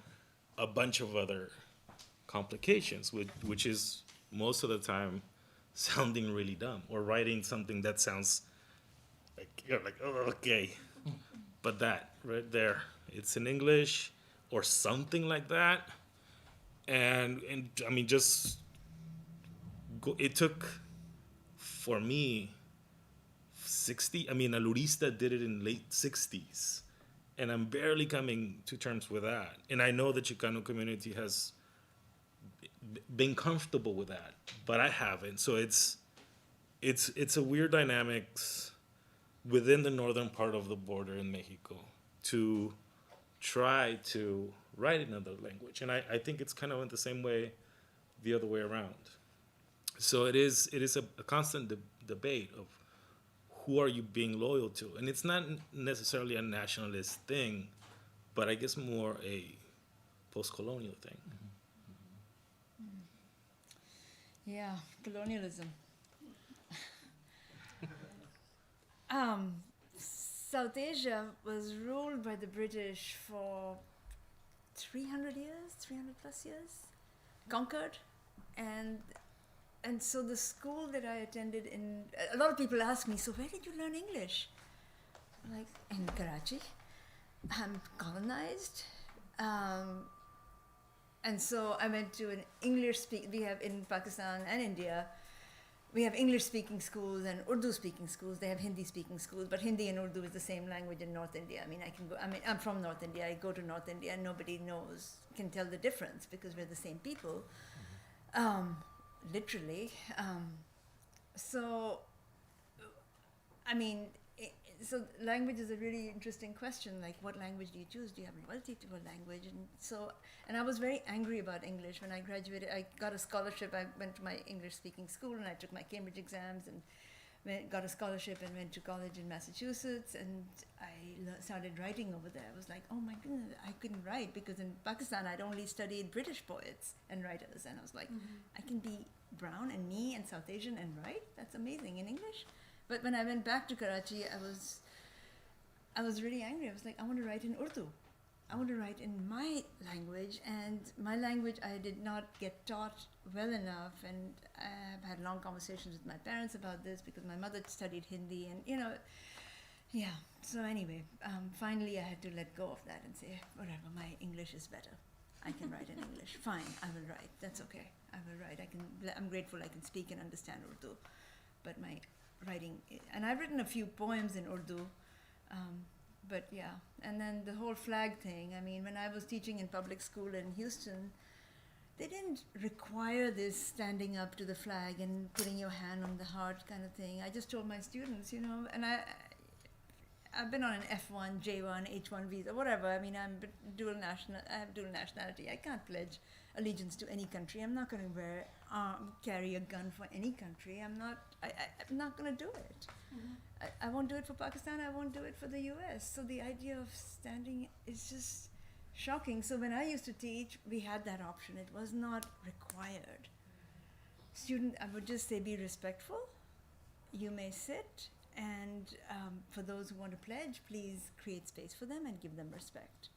a bunch of other complications, which is most of the time sounding really dumb, or writing something that sounds like you're like, oh, okay, but that right there, it's in English or something like that, and I mean, it took for me 60. I mean, Alurista did it in late 60s, and I'm barely coming to terms with that. And I know the Chicano community has been comfortable with that, but I haven't. So it's a weird dynamics within the northern part of the border in Mexico to try to write in another language. And I think it's kind of in the same way the other way around. So it is a constant debate of who are you being loyal to? And it's not necessarily a nationalist thing, but I guess more a post-colonial thing. Yeah, colonialism. South Asia was ruled by the British for 300 plus years, conquered, and so the school that I attended in, a lot of people ask me, so where did you learn English? I'm like, in Karachi. I'm colonized. And so I went to an we have in Pakistan and India, we have English-speaking schools and Urdu-speaking schools. They have Hindi-speaking schools, but Hindi and Urdu is the same language in North India. I'm from North India. I go to North India and nobody can tell the difference because we're the same people, literally. So language is a really interesting question. Like, what language do you choose? Do you have loyalty to a language? And I was very angry about English. When I graduated, I got a scholarship. I went to my English-speaking school, and I took my Cambridge exams, and got a scholarship and went to college in Massachusetts, and I started writing over there. I was like, oh my goodness, I couldn't write, because in Pakistan, I'd only studied British poets and writers, and I was like, I can be brown and me and South Asian and write? That's amazing in English. But when I went back to Karachi, I was really angry. I was like, I want to write in Urdu. I want to write in my language, and my language I did not get taught well enough, and I've had long conversations with my parents about this because my mother studied Hindi, and yeah. So anyway, finally I had to let go of that and say, whatever, my English is better. I can write in English. Fine, I will write. That's okay. I will write. I'm grateful I can speak and understand Urdu, but my writing, and I've written a few poems in Urdu, But yeah, and then the whole flag thing. I mean, when I was teaching in public school in Houston, they didn't require this standing up to the flag and putting your hand on the heart kind of thing. I just told my students, you know, and I've been on an F1, J1, H1 visa, whatever. I mean, I have dual nationality. I can't pledge allegiance to any country. I'm not going to carry a gun for any country. I'm not going to do it. I won't do it for Pakistan. I won't do it for the U.S. So the idea of standing is just shocking. So when I used to teach, we had that option. It was not required. I would just say be respectful. You may sit. And for those who want to pledge, please create space for them and give them respect.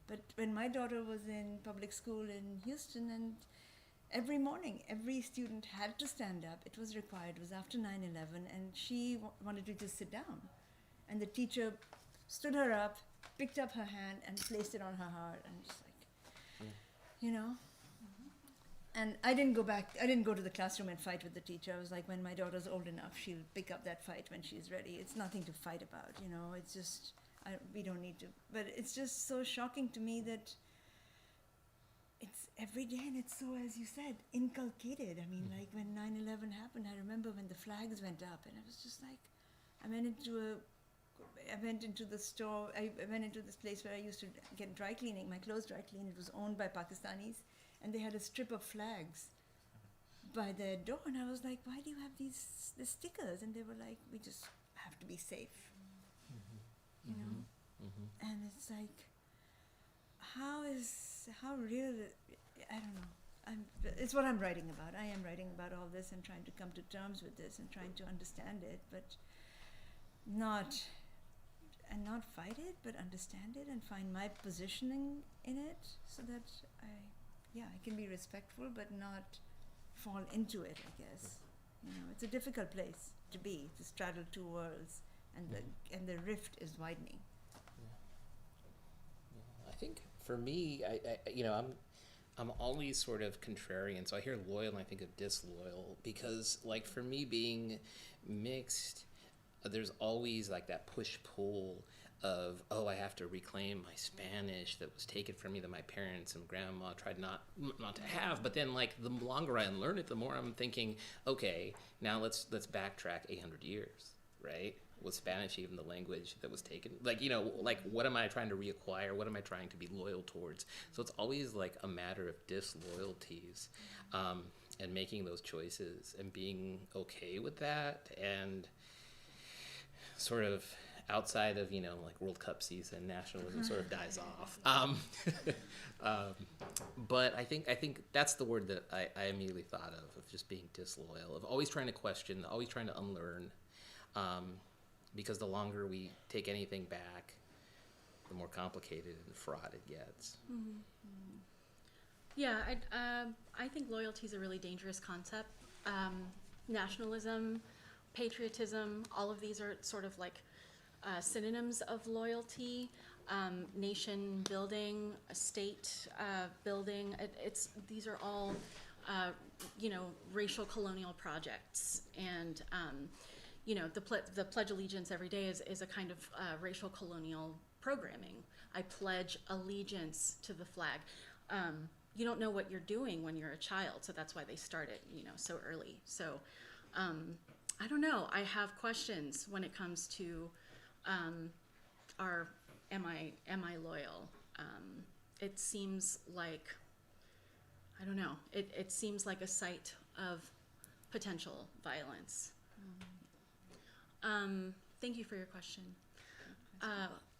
But when my daughter was in public school in Houston, and every morning, every student had to stand up. It was required. It was after 9/11, and she wanted to just sit down. And the teacher stood her up, picked up her hand, and placed it on her heart. And just like, you know. And I didn't go to the classroom and fight with the teacher. I was like, when my daughter's old enough, she'll pick up that fight when she's ready. It's nothing to fight about, you know. It's just, we don't need to. But it's just so shocking to me that it's every day, and it's so, as you said, inculcated. I mean, like when 9/11 happened, I remember when the flags went up, and I was just like, I went into the store, I went into this place where I used to get dry cleaning, my clothes dry cleaned. It was owned by Pakistanis. And they had a strip of flags by their door, and I was like, "Why do you have the stickers?" And they were like, "We just have to be safe, you know." And it's like, how real? I don't know. It's what I'm writing about. I am writing about all this and trying to come to terms with this and trying to understand it, but not fight it, but understand it and find my positioning in it, so that I can be respectful, but not fall into it, I guess. You know, it's a difficult place to be, to straddle two worlds, and the rift is widening. I think for me, I'm always sort of contrarian. So I hear loyal and I think of disloyal, because like for me being mixed, there's always like that push-pull of, oh, I have to reclaim my Spanish that was taken from me, that my parents and grandma tried not to have. But then like the longer I learn it, the more I'm thinking, okay, now let's backtrack 800 years, right? Was Spanish even the language that was taken? Like, you know, like what am I trying to reacquire? What am I trying to be loyal towards? So it's always like a matter of disloyalties, and making those choices and being okay with that, and sort of outside of, you know, like World Cup season, nationalism sort of dies off. But I think that's the word that I immediately thought of just being disloyal, of always trying to question, always trying to unlearn, because the longer we take anything back, the more complicated and fraught it gets. Yeah, I think loyalty is a really dangerous concept. Nationalism, patriotism, all of these are sort of like synonyms of loyalty. Nation building, state building. These are all, racial colonial projects, and the Pledge Allegiance every day is a kind of racial colonial programming. I pledge allegiance to the flag. You don't know what you're doing when you're a child, so that's why they start it, so early. So I don't know. I have questions when it comes to am I loyal? It seems like, I don't know. It seems like a site of potential violence. Thank you for your question.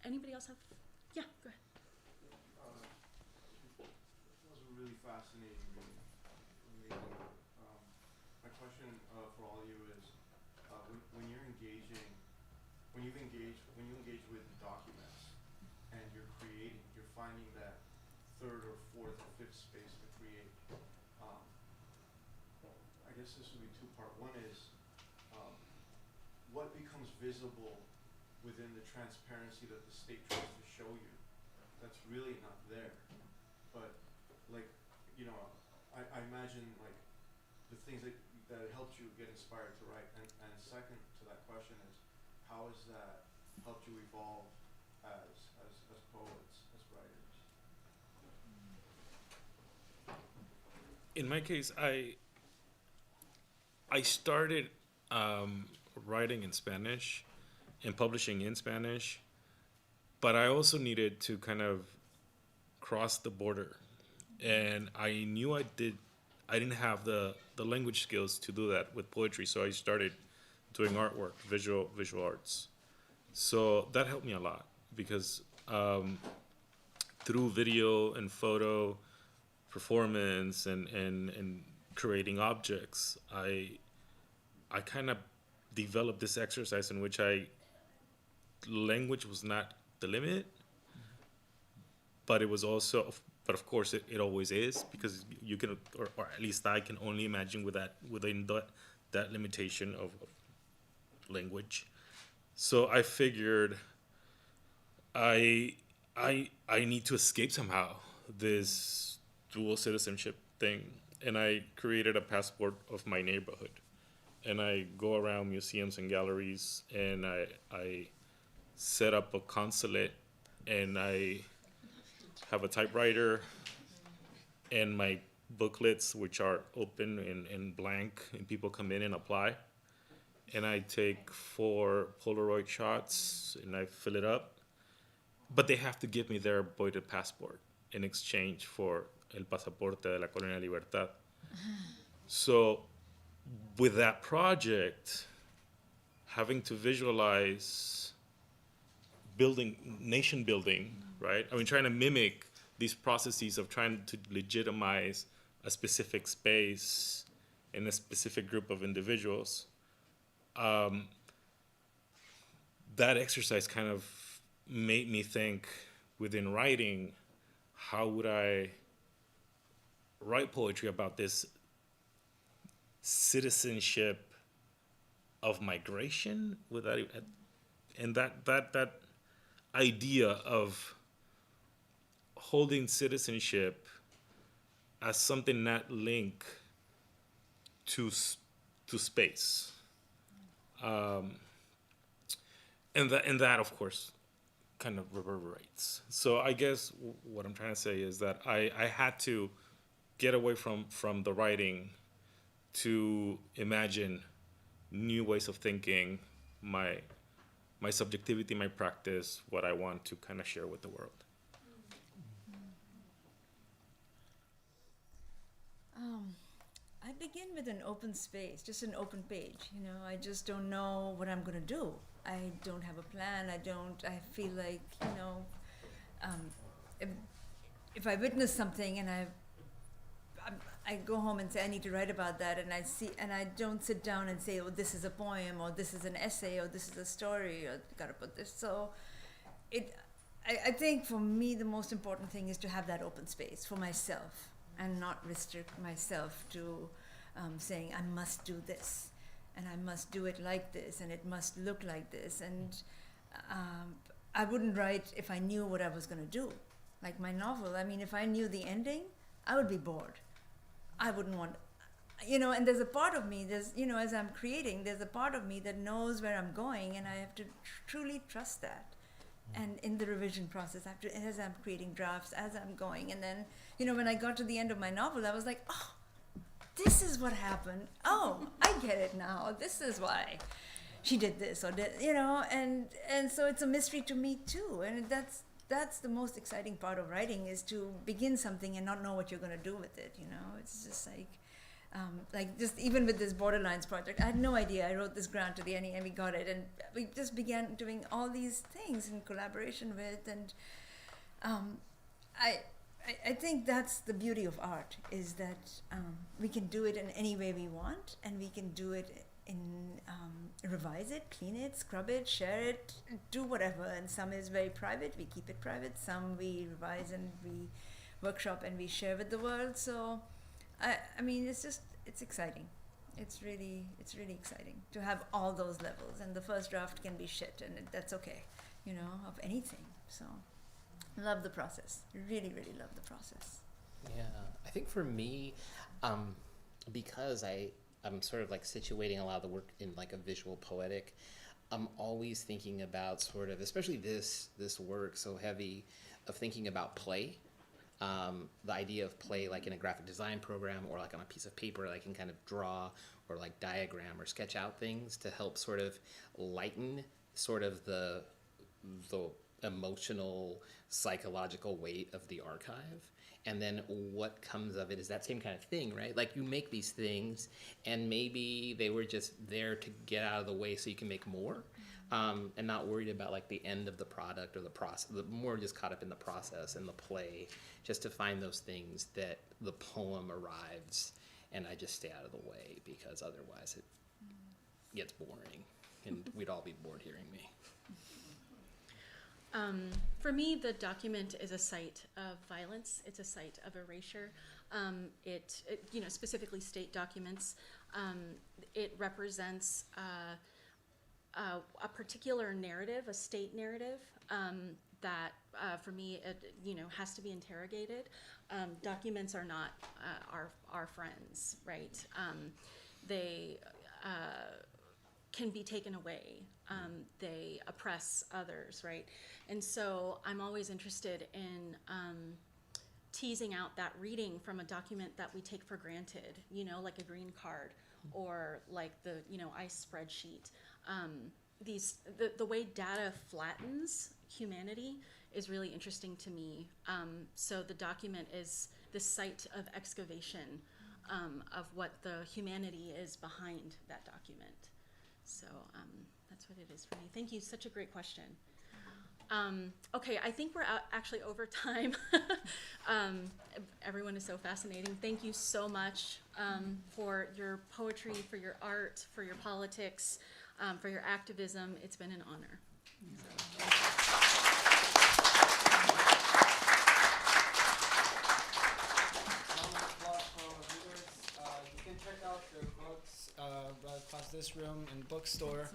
Anybody else have? Yeah, go ahead. That was a really fascinating reading. Amazing. My question for all of you is, when you engage with documents and you're creating, you're finding that third or fourth or fifth space to create. I guess this would be two-part. One is, what becomes visible within the transparency that the state tries to show you that's really not there. But I imagine like the things that helped you get inspired to write. And second to that question is, how has that helped you evolve as poets, as writers? In my case, I started writing in Spanish and publishing in Spanish, but I also needed to kind of cross the border, and I knew I didn't have the language skills to do that with poetry, so I started doing artwork, visual arts. So that helped me a lot because through video and photo performance and creating objects, I kind of developed this exercise in which language was not the limit, but it was also, but of course it always is, because you can, or at least I can only imagine within that limitation of language. So I figured I need to escape somehow this dual citizenship thing, and I created a passport of my neighborhood, and I go around museums and galleries, and I set up a consulate, and I have a typewriter and my booklets, which are open and blank, and people come in and apply. And I take 4 Polaroid shots and I fill it up. But they have to give me their voided passport in exchange for el pasaporte de la Colonia Libertad. So with that project, having to visualize nation building, right? I mean, trying to mimic these processes of trying to legitimize a specific space and a specific group of individuals. That exercise kind of made me think within writing, how would I write poetry about this citizenship of migration without, and that idea of holding citizenship as something not linked to space, and that of course kind of reverberates. So I guess what I'm trying to say is that I had to get away from the writing to imagine new ways of thinking, my subjectivity, my practice, what I want to kind of share with the world. I begin with an open space, just an open page. You know, I just don't know what I'm going to do. I don't have a plan. I feel like, you know, if I witness something and I go home and say I need to write about that, and I don't sit down and say, oh, this is a poem, or this is an essay, or this is a story, or gotta put this. So I think for me the most important thing is to have that open space for myself and not restrict myself to saying I must do this and I must do it like this and it must look like this. And I wouldn't write if I knew what I was going to do. Like my novel, I mean, if I knew the ending, I would be bored. I wouldn't want, you know, and there's a part of me, as I'm creating, there's a part of me that knows where I'm going, and I have to truly trust that. And in the revision process, as I'm creating drafts, as I'm going, and then, you know, when I got to the end of my novel, I was like, oh, this is what happened. Oh, I get it now. This is why she did this, or did, you know, and so it's a mystery to me too. And that's the most exciting part of writing, is to begin something and not know what you're going to do with it. You know, it's just like just even with this Borderlines project, I had no idea. I wrote this grant to the NE and we got it, and we just began doing all these things in collaboration with, and I think that's the beauty of art, is that we can do it in any way we want, and we can do it in revise it, clean it, scrub it, share it, do whatever. And some is very private, we keep it private. Some we revise and we workshop and we share with the world. So I mean, it's exciting. It's really exciting to have all those levels. And the first draft can be shit, and that's okay, you know, of anything. So love the process. Really love the process. Yeah, I think for me, because I'm sort of like situating a lot of the work in like a visual poetic, I'm always thinking about sort of, especially this work so heavy, of thinking about play. The idea of play, like in a graphic design program or like on a piece of paper, I can kind of draw or like diagram or sketch out things to help sort of lighten sort of the emotional, psychological weight of the archive. And then what comes of it is that same kind of thing, right? Like you make these things and maybe they were just there to get out of the way so you can make more, and not worried about like the end of the product or the process, more just caught up in the process and the play, just to find those things that the poem arrives and I just stay out of the way, because otherwise it gets boring and we'd all be bored hearing me. For me, the document is a site of violence. It's a site of erasure. It specifically state documents. It represents a particular narrative, a state narrative, that for me, has to be interrogated. Documents are not our friends, right? They can be taken away. They oppress others, right? And so I'm always interested in teasing out that reading from a document that we take for granted, like a green card or like the, ICE spreadsheet. The way data flattens humanity is really interesting to me. So the document is the site of excavation of what the humanity is behind that document. So that's what it is for me. Thank you. Such a great question. Okay, I think we're actually over time. Everyone is so fascinating. Thank you so much for your poetry, for your art, for your politics, for your activism. It's been an honor. You can check out their books right across this room in bookstore.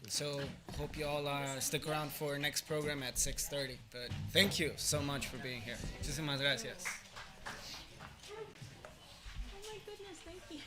So hope you all stick around for next program at 6:30. But thank you so much for being here. Muchísimas gracias. Oh my goodness, thank you.